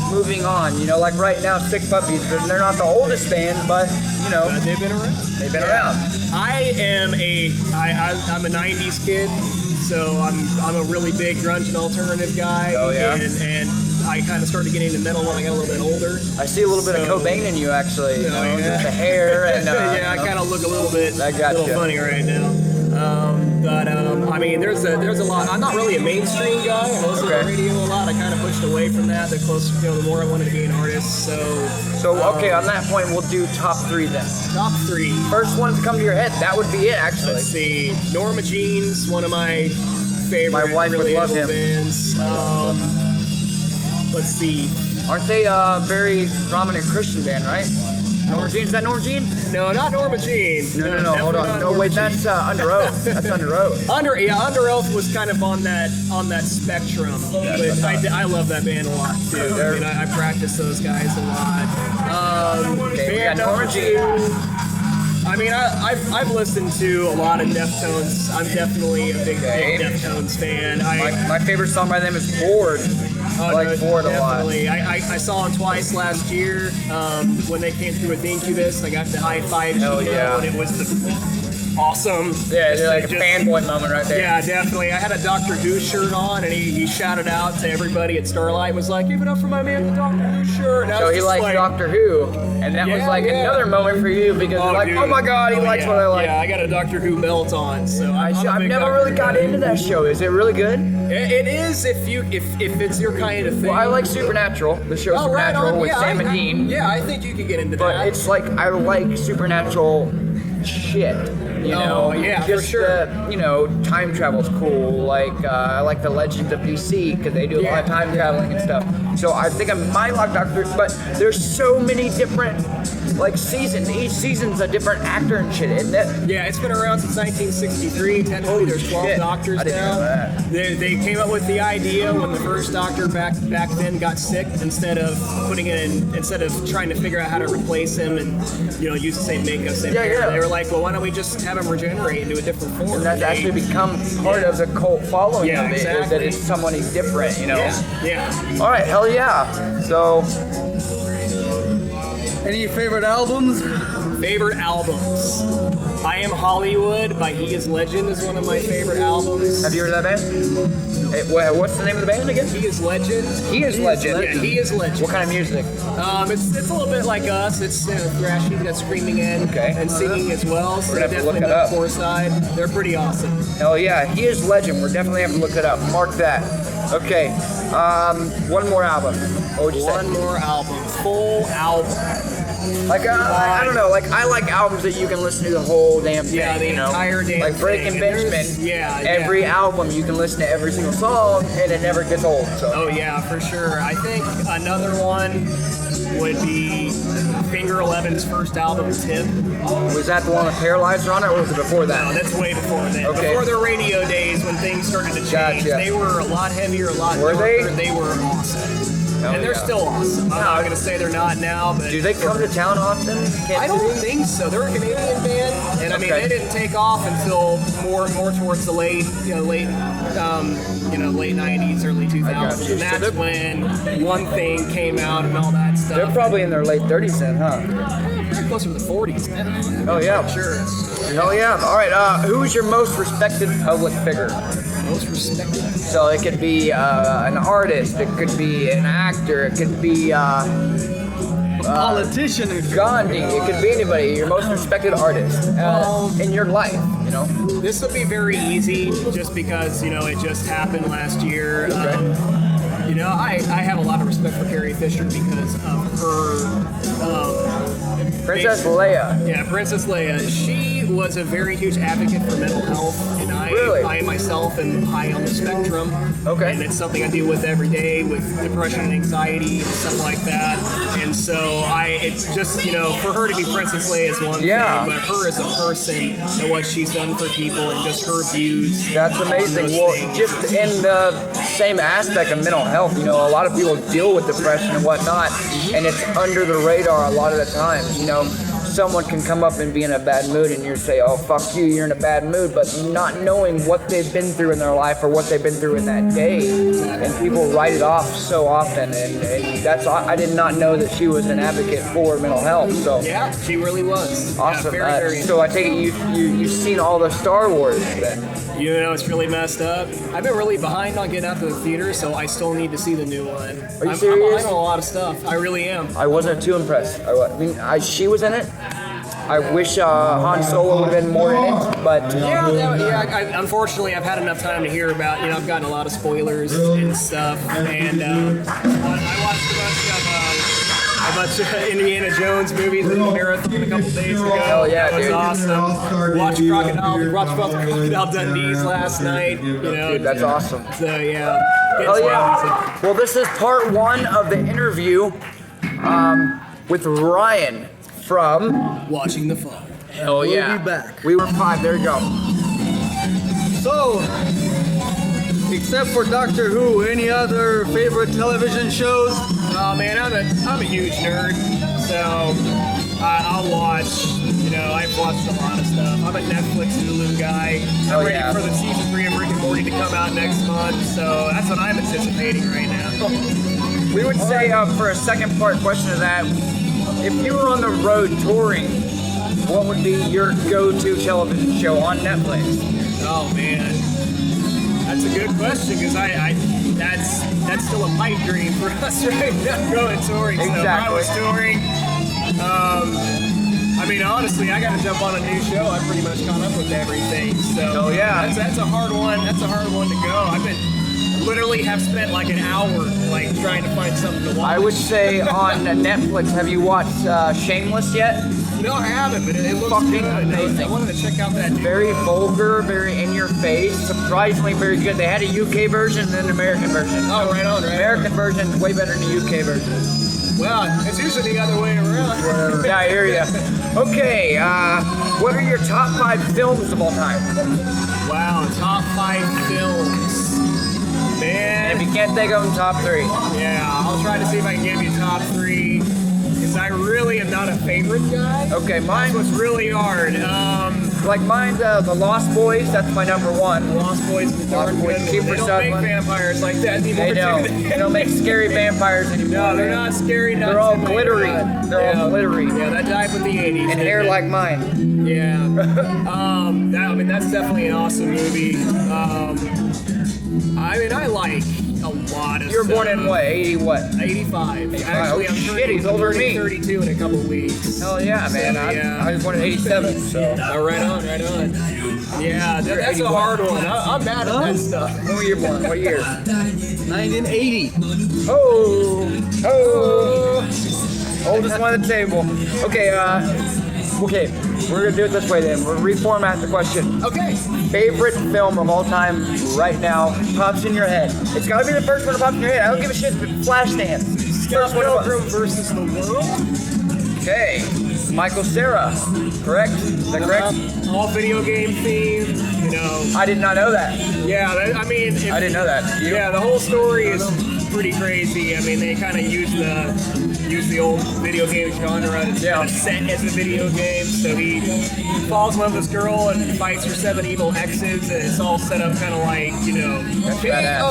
moving on. You know, like right now, Sick Puppies, they're not the oldest band, but, you know. But they've been around. They've been around. I'm a 90s kid, so I'm a really big grunge and alternative guy. Oh, yeah? And I kind of started getting into metal when I got a little bit older. I see a little bit of Cobain in you, actually. You know, yeah. with the hair and... yeah, I kind of look a little bit funny right now. I mean, there's a lot. I'm not really a mainstream guy. I listen to the radio a lot. I kind of pushed away from that. The closer, the more I wanted to be an artist. So okay, on that point, we'll do top 3 then. Top 3. First one to come to your head. That would be it, actually. Let's see. Norma Jean's one of my favorite. My wife would love him. Bands. Let's see. Aren't they a very prominent Christian band, right? Norma Jean? Is that Norma Jean? No, not Norma Jean. No. Hold on. No, wait. That's Under Oath. That's Under Oath. Under Oath was kind of on that spectrum. But I love that band a lot too. I mean, I practice those guys a lot. Okay, we got Norma Jean. I mean, I've listened to a lot of Deftones. I'm definitely a big Deftones fan. My favorite song by them is Bored. I like Bored a lot. I saw them twice last year when they came through with Incubus. I got the high five. Hell yeah. And it was awesome. Yeah, they're like a fanboy moment right there. Yeah, definitely. I had a Doctor Who shirt on, and he shouted out to everybody at Starlight, was like, "Give it up for my man, the Doctor Who shirt." So he liked Doctor Who, and that was like another moment for you because you're like, dude. oh my god, he likes what I like. Yeah, I got a Doctor Who belt on, so I've never really got into that show. Is it really good? It is if it's your kind of thing. Well, I like Supernatural. The show Supernatural with Sam and Dean. Yeah, I think you could get into but that. it's like I like supernatural shit. You know, yeah, just for sure. Time travel's cool. Like I like the Legends of DC because they do a lot of time traveling and stuff. So I think I might like Doctor, but there's so many different seasons. Each season's a different actor and shit, isn't it? Yeah, it's been around since 1963. Technically, there's 12 doctors I didn't now. know that. They came up with the idea when the first doctor back then got sick. Instead of trying to figure out how to replace him and use the same makeup, same hair, they were like, well, why don't we just have him regenerate into a different form? And that's actually become part of the cult following of it, exactly. is that it's somebody different, Yeah. All right, hell yeah. So, Any favorite albums? Favorite albums. I Am Hollywood by He Is Legend is one of my favorite albums. have you heard of that band? Hey, what's the name of the band again? He Is Legend. He Is Legend. Yeah, He Is Legend. What kind of music? It's a little bit like us. It's thrashy, got screaming and singing as well. So We're gonna have to look definitely it up. the core side. They're pretty awesome. Hell yeah, He Is Legend. We're definitely have to look that up. Mark that. Okay, one more album. What would you say? One more album. Full album. I don't know. I like albums that you can listen to the whole damn thing. Yeah, the entire damn Like Breaking thing. And Benjamin. there's- Every album you can listen to every single song and it never gets old. So. Oh yeah, for sure. I think another one would be Finger 11's first album, Tip. Was that the one with Paralyzer on it, or was it before that? No, that's way before that. Okay. Before the radio days when things started to change. Gotcha. They were a lot heavier, a lot Were darker. they? They were awesome. Hell and they're yeah. still awesome. I'm not going to say they're not now, but... Do they come to town often? I don't think so. They're a Canadian band, and I mean Okay. they didn't take off until more towards the late 90s, early 2000s, you. and So that's they're- when One Thing came out and all that stuff. They're probably in their late 30s then, huh? They're closer to the 40s. Oh yeah. Sure. Hell yeah. All right. Who's your most respected public figure? Most respected. So it could be an artist, it could be an actor, it could be Politician. Gandhi, it could be anybody. Your most respected artist in your life. This will be very easy, just because it just happened last year. I have a lot of respect for Carrie Fisher because of her. Princess Leia. Yeah, Princess Leia. She was a very huge advocate for mental health, and Really? I myself am high on the spectrum. Okay. And it's something I deal with every day with depression and anxiety and stuff like that. And so it's just, for her to be Princess Leia is one Yeah. thing, but her as a person and what she's done for people and just her views. That's amazing. those Well, things. just in the same aspect of mental health, a lot of people deal with depression and whatnot, and it's under the radar a lot of the time. Someone can come up and be in a bad mood and you say, oh, fuck you, you're in a bad mood, but not knowing what they've been through in their life or what they've been through in that day. And people write it off so often, and that's, I did not know that she was an advocate for mental health, so. Yeah, she really was. Awesome. Yeah, very, very So I take it you've seen all the Star Wars then. it's really messed up. I've been really behind on getting out to the theater, so I still need to see the new one. Are you I'm serious? behind on a lot of stuff. I really am. I wasn't too impressed. She was in it. I wish Han Solo would have been more in it, but Unfortunately, I've had enough time to hear about. I've gotten a lot of spoilers and stuff, and I watched a bunch of Indiana Jones movies in the marathon a couple days ago. Hell yeah, that was dude. awesome. Watched Crocodile Dundee's last night. dude, that's awesome. So yeah. Hell It's yeah. wild. Well, this is part one of the interview with Ryan from. Watching the Fall. Hell yeah. We'll be back. We were 5. There you go. So, except for Doctor Who, any other favorite television shows? Oh man, I'm a huge nerd, so I'll watch. I've watched a lot of stuff. I'm a Netflix Hulu guy. I'm ready yeah. for the season 3 of Rick and Morty to come out next month, so that's what I'm anticipating right now. We would say for a second part question of that, if you were on the road touring, what would be your go-to television show on Netflix? Oh man, that's a good question because that's still a pipe dream for us right now going touring. So if I was touring, honestly, I got to jump on a new show. I've pretty much caught up with everything. So Oh, yeah. that's a hard one. That's a hard one to go. Literally have spent like an hour trying to find something to watch. I would say on Netflix, have you watched Shameless yet? No, I haven't, but it looks Fucking good. amazing. I wanted to check out that. Very vulgar, very in your face, surprisingly very good. They had a UK version and an American version. Oh, right on, right. American version is way better than the UK version. Well, it's usually the other way around. Yeah, I hear ya. Okay, what are your top 5 films of all time? Wow, top 5 films. Man. And if you can't think of them, top 3. Yeah, I'll try to see if I can give you top 3. Because I really am not a favorite guy. Okay, mine was really hard. Like mine's The Lost Boys. That's my number 1. Lost Boys is darn good. Keep They for don't make Sutherland. vampires like that anymore. They don't. They don't make scary vampires anymore. No, they're not scary. They're all glittery. They're all glittery. Yeah, that died with the 80s. And hair like mine. Yeah. That's definitely an awesome movie. I like a lot of You were born stuff. in what? 80 what? 85. Actually, I'm shit, he's older than me. 32 in a couple weeks. Hell yeah, man. I was born in 87, so. Oh, right on. Yeah, that's a hard one. I'm bad at that stuff. When were you born? What year? 1980. Oldest one at the table. Okay, we're gonna do it this way then. We'll reformat the question. Okay. Favorite film of all time right now pops in your head. It's gotta be the first one that pops in your head. I don't give a shit if it's Flashdance. Scott First one it Pilgrim was. versus the World. Okay. Michael Cera, correct? Is that correct? All video game themed, you know. I did not know that. Yeah, I didn't know that. You? Yeah, the whole story is pretty crazy. I mean, they kind of use the old video game genre to set as a video game. So he falls in love with this girl and fights her 7 evil exes, and it's all set up kind of like, you know, That's badass.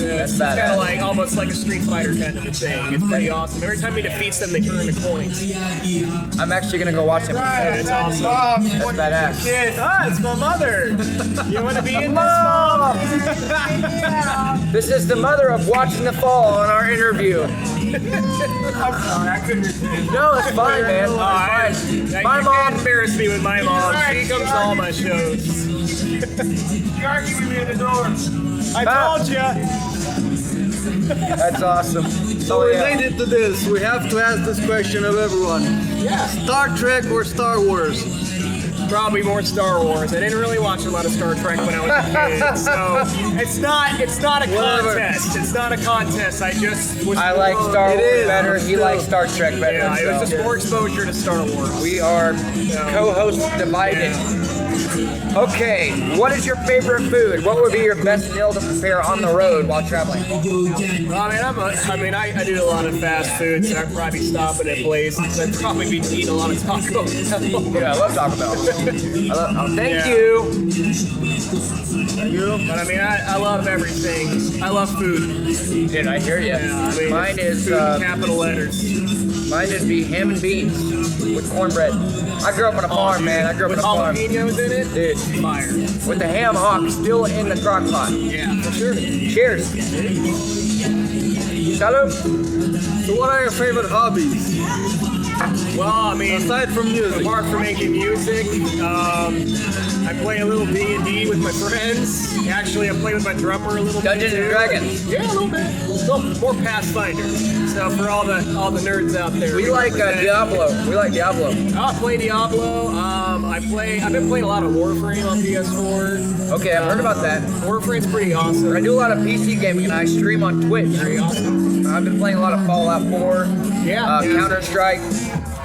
Yeah, That's it's kind badass. of like almost like a Street Fighter kind of a thing. It's pretty awesome. Every time he defeats them, they turn into coins. I'm actually gonna go watch him. Yeah, it's awesome. That's badass. Kid, it's my mother. You want to be in this, Mom? This is the mother of Watching the Fall on our interview. I'm sorry, I couldn't resist. No, it's fine, man. It's fine. My You mom. can't embarrass me with my mom. She comes to all my shows. You are keeping me in the door. I told you. That's awesome. So related to this, we have to ask this question of everyone. Yeah. Star Trek or Star Wars? Probably more Star Wars. I didn't really watch a lot of Star Trek when I was a kid, so it's not a contest. It's not a contest. I just was. I like Star It Wars is. better. He likes Star Trek better. Yeah, it was so. just more exposure to Star Wars. We are co-hosts divided. Okay, what is your favorite food? What would be your best meal to prepare on the road while traveling? I do a lot of fast food, so I'd probably be stopping at places. I'd probably be eating a lot of Taco Bell. Yeah, I love Taco Bell. Thank Yeah. you. But I love everything. I love food. Dude, I hear you. Yeah, Mine is food in capital letters. mine would be ham and beans with cornbread. I grew up on a farm, man. I grew up on With a farm. jalapenos in it? Dude, Fire. with the ham hock still in the crock pot. Yeah, for sure. Cheers. Salud. So what are your favorite hobbies? Well, Aside from music. apart from making music, I play a little D&D with my friends. Actually, I play with my drummer a little Dungeons bit and too. Dragons. Yeah, a little bit. Still more Pathfinder. So for all the nerds out there, We like Diablo. We like Diablo. I play Diablo. I've been playing a lot of Warframe on PS4. Okay, I've heard about that. Warframe's pretty awesome. I do a lot of PC gaming and I stream on Twitch. Very awesome. I've been playing a lot of Fallout 4, Yeah. Counter-Strike.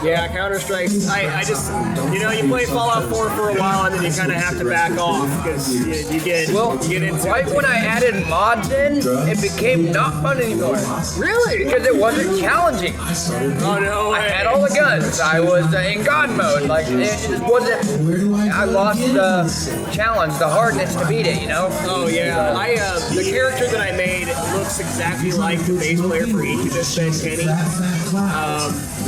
Yeah, Counter-Strike. I just, you play Fallout 4 for a while and then you kind of have to back off because you get into Right when I added mods in, it became not fun anymore. Really? Because it wasn't challenging. Oh, no way. I had all the guns. I was in God mode. Like, it just wasn't. I lost the challenge, the hardness to beat it, you know? Oh yeah, the character that I made looks exactly like the bass player for Incubus, Ben Kenny.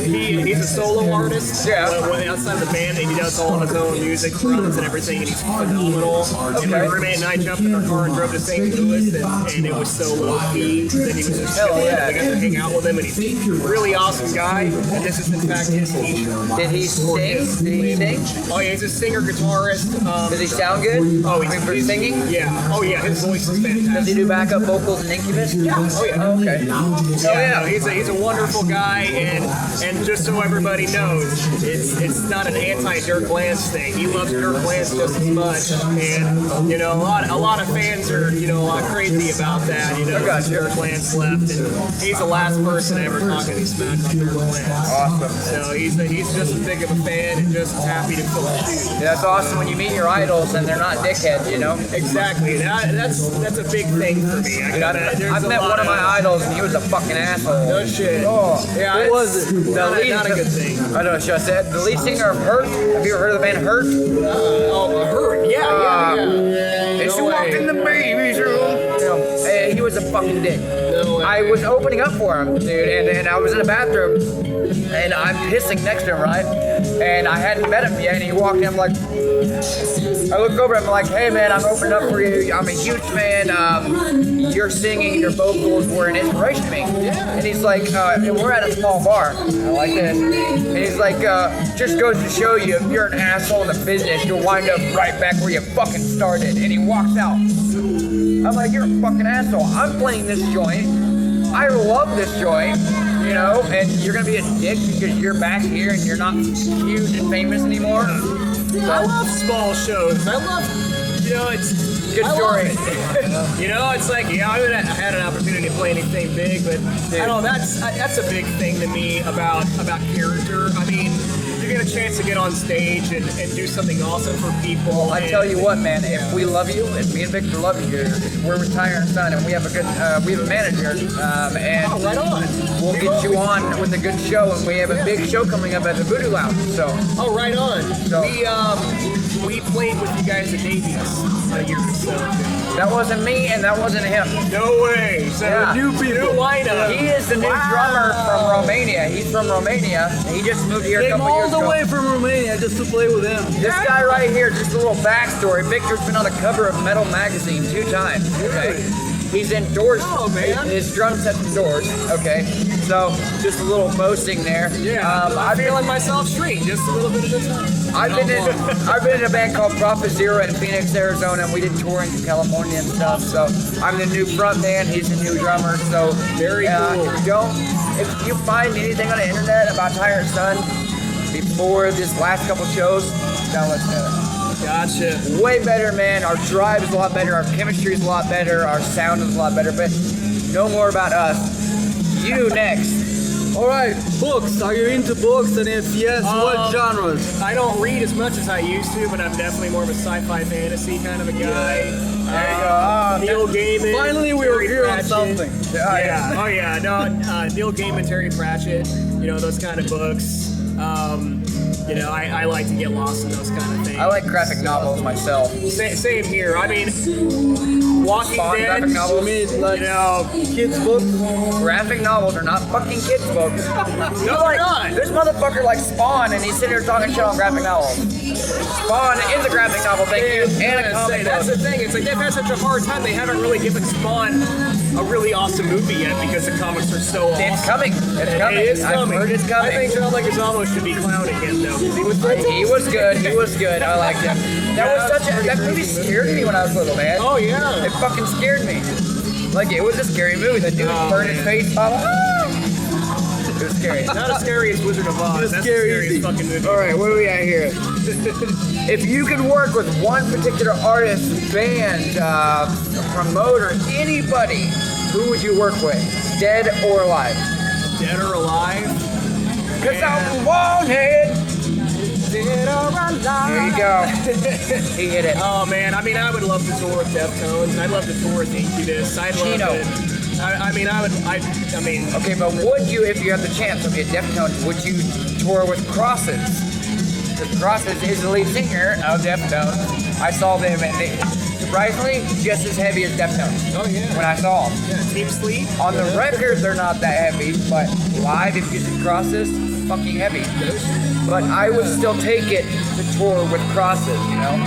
He's a solo artist. Yeah. When outside of the band, and he does all of his own music, drums and everything, and he's phenomenal. And my roommate and I jumped in our car and drove to St. Louis, and it was so low key. And he was just Hell chilling. yeah. I got to hang out with him, and he's a really awesome guy. And this is in fact his T-shirt. Did he sing? Did he sing? Oh yeah, he's a singer guitarist. Does he sound good? Oh, I mean, for singing? Yeah. Oh yeah, his voice is fantastic. Does he do backup vocals in Incubus? Yeah. Oh yeah. Okay. Oh yeah, he's a wonderful guy, and just so everybody everybody knows, it's not an anti-Dirk Lance thing. He loves Dirk Lance just as much, and you know, a lot of fans are, you know, a lot crazy about that. You know, Dirk Lance left, and he's the last person to ever talk any smack on Dirk Lance. Awesome. So he's just as big of a fan and just as happy to fill his shoes. Yeah, that's awesome when you meet your idols and they're not dickheads, you know? Exactly. That's a big thing for me. I've met one of my idols and he was a fucking asshole. No shit. Oh, yeah, it was not a good thing. I don't know, should I say it? The lead singer of Hurt. Have you ever heard of the band Hurt? Hurt. Yeah. And she walked in the baby's room. You know, and he was a fucking dick. No way. I was opening up for him, dude, and I was in the bathroom, and I'm pissing next to him, right? And I hadn't met him yet, and he walked in, I'm like, I look over at him, I'm like, hey man, I'm opening up for you, I'm a huge fan, your singing, your vocals were an inspiration to me. And he's like, and we're at a small bar, I like this, and he's like, just goes to show you, if you're an asshole in the business, you'll wind up right back where you fucking started. And he walks out. I'm like, you're a fucking asshole. I'm playing this joint. I love this joint, you know, and you're gonna be a dick because you're back here and you're not huge and famous anymore. I love small shows. I love, you know, it's good story. You know, it's like, yeah, I haven't had an opportunity to play anything big, but I don't know, that's a big thing to me about character. I mean, you get a chance to get on stage and do something awesome for people. I tell you what, man, if we love you, if me and Victor love you, we're retiring son, and we have a manager, and right on. We'll get you on with a good show, and we have a big show coming up at the Voodoo Lounge. So. Oh, right on. So. We played with you guys at Davies a year or so. That wasn't me, and that wasn't him. No way. So yeah. New lineup. He is the new drummer from Romania. He's from Romania. He just moved here a couple years ago. All the way from Romania just to play with him. This guy right here, just a little backstory. Victor's been on the cover of Metal Magazine 2 times. Okay. He's endorsed. Oh, man. His drum set's endorsed. Okay. So, just a little boasting there. Yeah. I'm feeling myself straight just a little bit at a time. I've been in a band called Prophet Zero in Phoenix, Arizona, and we did touring in California and stuff. So I'm the new front man, he's the new drummer. So very cool. If you find anything on the internet about Tyrant Sun before this last couple shows, don't listen to it. Gotcha. Way better, man. Our drive is a lot better. Our chemistry is a lot better. Our sound is a lot better. But no more about us. You next. All right, books. Are you into books? And if yes, what genres? I don't read as much as I used to, but I'm definitely more of a sci-fi fantasy kind of a guy. There you go. Neil Gaiman. Finally, we were here on something. Yeah. Oh yeah. No. Neil Gaiman, Terry Pratchett. You know, those kind of books. You know, I like to get lost in those kind of things. I like graphic novels myself. Same here. I mean, Walking Dead. Graphic novels. Like, you know, kids' books? Graphic novels are not fucking kids' books. No, they're not. This motherfucker like Spawn, and he's sitting here talking shit on graphic novels. Spawn is a graphic novel, thank you, and a comic book. That's the thing. It's like they've had such a hard time. They haven't really given Spawn a really awesome movie yet because the comics are so awesome. It's coming. It's coming. It is coming. I've heard it's coming. I think John Leguizamo should be clowning him though. He was good. He was good. I liked him. That movie scared me when I was little, man. Oh yeah. It fucking scared me. Like it was a scary movie. The dude burned his face off. It was scary. Not as scary as Wizard of Oz. That's the scariest fucking movie. All right, where are we at here? If you could work with one particular artist, band, promoter, anybody, who would you work with? Dead or alive? Dead or alive? Cause I'm wanted. Dead or alive. There you go. He hit it. Oh man, I mean, I would love to tour with Deftones. I'd love to tour with Incubus. I'd love to. I mean. Okay, but would you, if you had the chance, okay, Deftones, would you tour with Crosses? Because Crosses is the lead singer of Deftones. I saw them, and they, surprisingly, just as heavy as Deftones. Oh yeah. When I saw them. Yeah, Team Sleep. On the record, they're not that heavy, but live, if you see Crosses, fucking heavy. But I would still take it to tour with Crosses, you know?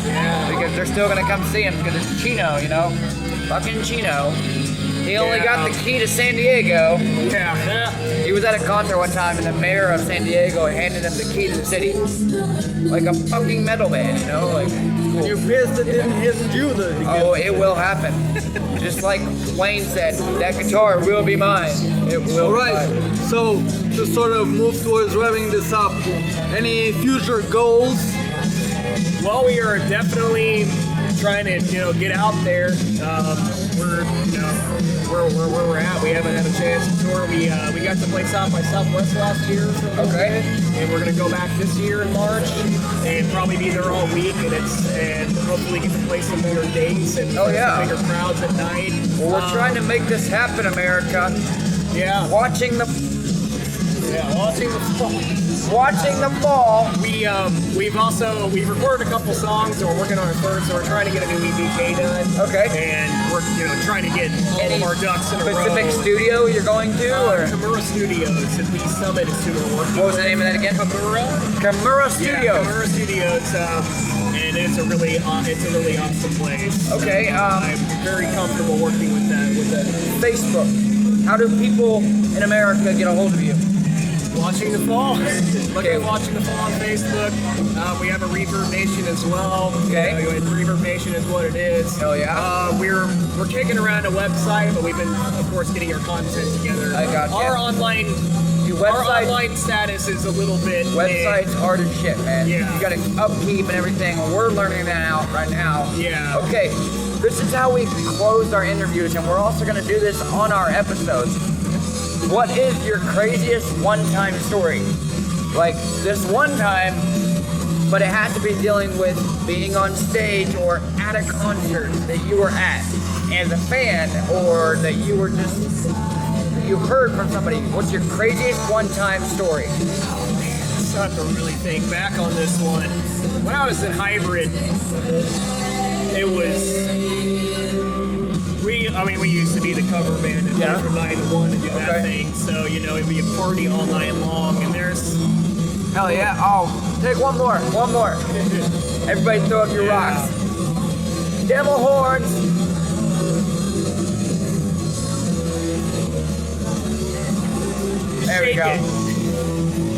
Yeah. Because they're still gonna come see him because it's Chino, you know? Fucking Chino. He only got the key to San Diego. Yeah. He was at a concert one time and the mayor of San Diego handed him the key to the city. Like a fucking metal band, you know? Like, You're pissed it didn't hit you. Oh, it will happen. Just like Wayne said, that guitar will be mine. It will. All right. So to sort of move towards wrapping this up, any future goals? Well, we are definitely trying to, get out there. We're, where we're at. We haven't had a chance to tour. We got to play South by Southwest last year. Okay. And we're gonna go back this year in March and probably be there all week and hopefully get to play some bigger dates and Oh, yeah. some bigger crowds at night. Well, we're trying to make this happen, America. Yeah. Watching the fall. We've recorded a couple songs, and we're working on a third, so we're trying to get a new EPK done. Okay. And we're trying to get all of our ducks in a row. Specific studio you're going to, or Kimura Studios at Lee Summit is who we're working. what was the name of that again? Kimura Studios. Yeah, Kimura Studios. And it's a really awesome place. Okay. I'm very comfortable working with that. Facebook. How do people in America get a hold of you? Watching the Fall. Look Okay. at Watching the Fall on Facebook. We have a Reverb Nation as well. Okay. Reverb Nation is what it is. Hell yeah. We're kicking around a website, but we've been, of course, getting our content together. I gotcha. Our online status is a little bit. Websites hard as shit, man. Yeah. You gotta upkeep and everything. We're learning that out right now. Yeah. Okay, this is how we close our interviews, and we're also gonna do this on our episodes. What is your craziest one-time story? Like this one time, but it has to be dealing with being on stage or at a concert that you were at as a fan, or that you heard from somebody. What's your craziest one-time story? I have to really think back on this one. When I was in Hybrid, it was. We used to be the cover band and Yeah. from 9 to 1 and do that Okay. thing. So, it'd be a party all night long. And there's. Hell yeah. Oh, take one more. Everybody throw up your rocks. Devil horns. There we Shake go. it.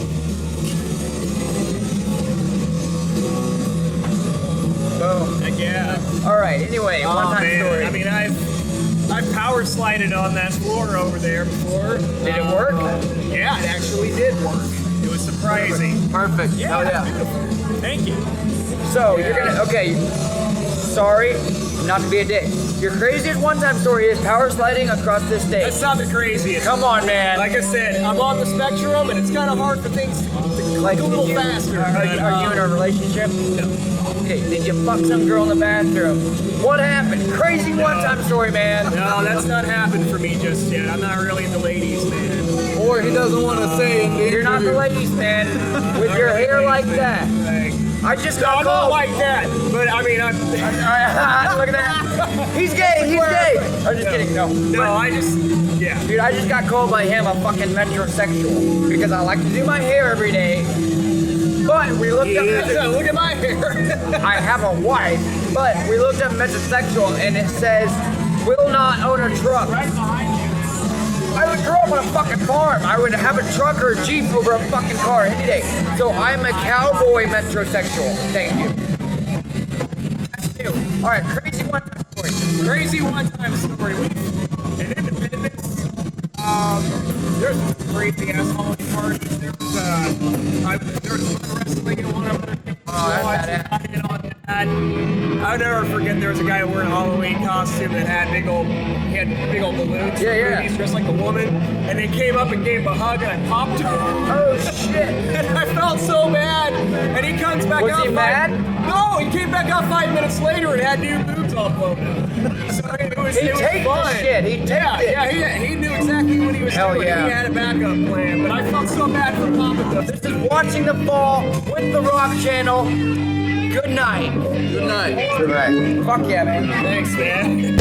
Boom. Yeah. All right. Anyway, Oh, one-time man. story. I mean, I've power slided on that floor over there before. Did it work? Yeah, it actually did work. It was surprising. Perfect. Yeah, Hell yeah. beautiful. Thank you. So you're gonna sorry, not to be a dick. Your craziest one-time story is power sliding across this stage. That's not the craziest. Come on, man. Like I said, I'm on the spectrum, and it's kind of hard for things to go a little did you- faster. Are you in a relationship? No. Okay, did you fuck some girl in the bathroom? What happened? Crazy one-time story, man. No, that's not happened for me just yet. I'm not really into ladies, man. Or he doesn't want to say in the You're not the interview. ladies, man. With your hair like that. Like, I just no, got I'm not called. like that. But I mean, I'm. Look at that. He's gay. He's gay. I'm just kidding. No. No, I just. Yeah. Dude, I just got called by him a fucking metrosexual because I like to do my hair every day. But we looked up. Look at my hair. I have a wife, but we looked up metrosexual and it says will not own a truck. I would grow up on a fucking farm. I would have a truck or a Jeep over a fucking car any day. So I'm a cowboy metrosexual. Thank you. That's you. All right, crazy one-time story. Crazy one-time story. In Independence, there's a crazy ass holiday party. There was wrestling in one of them. that's I'll never forget. There was a guy wearing a Halloween costume that had big old balloons. Yeah. He's dressed like a woman, and they came up and gave him a hug, and I popped him. Oh shit. And I felt so bad. And he comes back Was out. he mad? No, he came back out 5 minutes later and had new boobs all blown up. So it was He taped fun. the shit. He taped it. Yeah, he knew exactly what he was Hell doing. yeah. He had a backup plan, but I felt so bad for popping them. This is Watching the Fall with the Rock Channel. Good night. Good night. Fuck yeah, man. Thanks, man.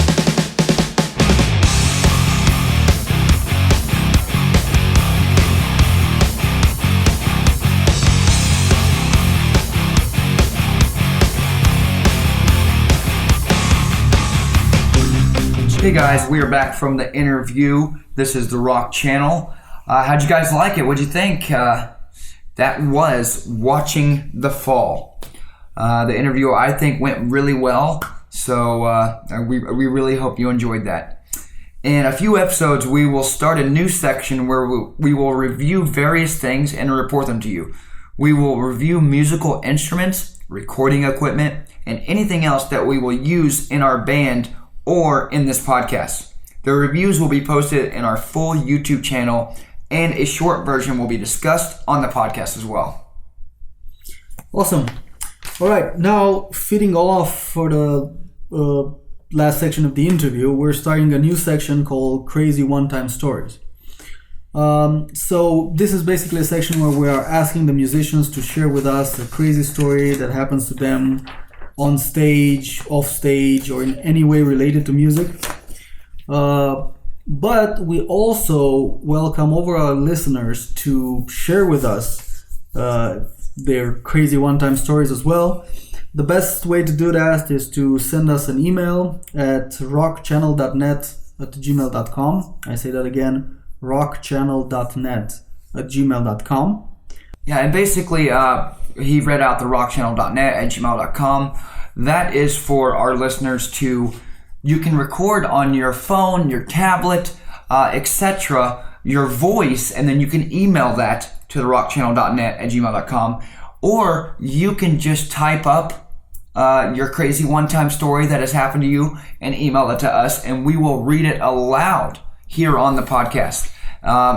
Hey guys, we are back from the interview. This is the Rock Channel. How'd you guys like it? What'd you think? That was Watching the Fall. The interview, I think, went really well. So we really hope you enjoyed that. In a few episodes, we will start a new section where we will review various things and report them to you. We will review musical instruments, recording equipment, and anything else that we will use in our band or in this podcast. The reviews will be posted in our full YouTube channel, and a short version will be discussed on the podcast as well. Awesome. All right, now fitting off for the last section of the interview, we're starting a new section called Crazy One-Time Stories. So this is basically a section where we are asking the musicians to share with us a crazy story that happens to them on stage, off stage, or in any way related to music. But we also welcome all our listeners to share with us their crazy one-time stories as well. The best way to do that is to send us an email at rockchannel.net@gmail.com. I say that again, rockchannel.net@gmail.com. Yeah, and basically, he read out the rockchannel.net@gmail.com. That is for our listeners to, you can record on your phone, your tablet, etc., your voice, and then you can email that to the rockchannel.net@gmail.com, or you can just type up your crazy one-time story that has happened to you and email it to us, and we will read it aloud here on the podcast.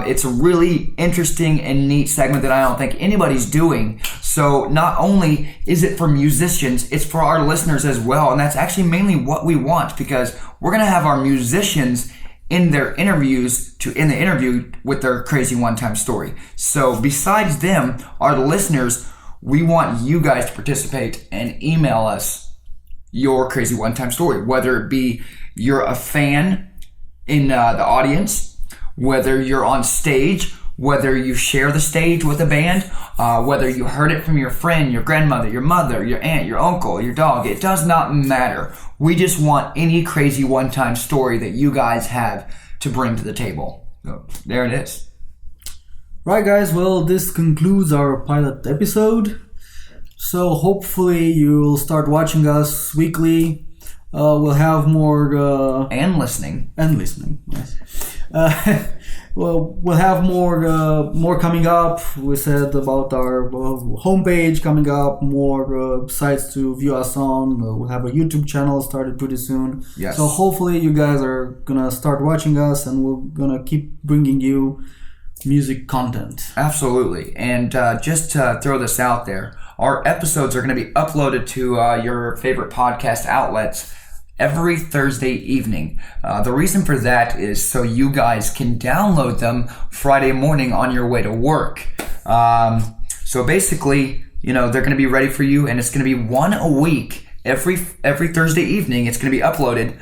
It's a really interesting and neat segment that I don't think anybody's doing. So not only is it for musicians, it's for our listeners as well, and that's actually mainly what we want, because we're going to have our musicians in their interviews to end the interview with their crazy one-time story. So besides them, our listeners, we want you guys to participate and email us your crazy one-time story, whether it be you're a fan in the audience, whether you're on stage, whether you share the stage with a band, whether you heard it from your friend, your grandmother, your mother, your aunt, your uncle, your dog. It does not matter. We just want any crazy one-time story that you guys have to bring to the table. So there it is. Right, guys, well, this concludes our pilot episode. So hopefully you'll start watching us weekly. We'll have more... And listening. Yes. Well, we'll have more coming up. We said about our homepage coming up, more sites to view us on. We'll have a YouTube channel started pretty soon. Yes. So hopefully you guys are gonna start watching us, and we're gonna keep bringing you music content. Absolutely. And just to throw this out there, our episodes are going to be uploaded to your favorite podcast outlets every Thursday evening. The reason for that is so you guys can download them Friday morning on your way to work. So basically, they're going to be ready for you, and it's going to be one a week. Every Thursday evening, it's going to be uploaded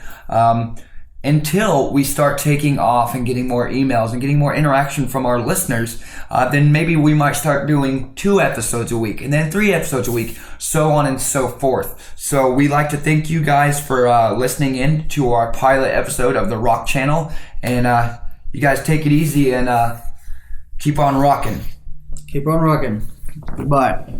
until we start taking off and getting more emails and getting more interaction from our listeners. Then maybe we might start doing 2 episodes a week, and then 3 episodes a week, so on and so forth. So we'd like to thank you guys for listening in to our pilot episode of the Rock Channel, and you guys take it easy and keep on rocking. Keep on rocking. Goodbye.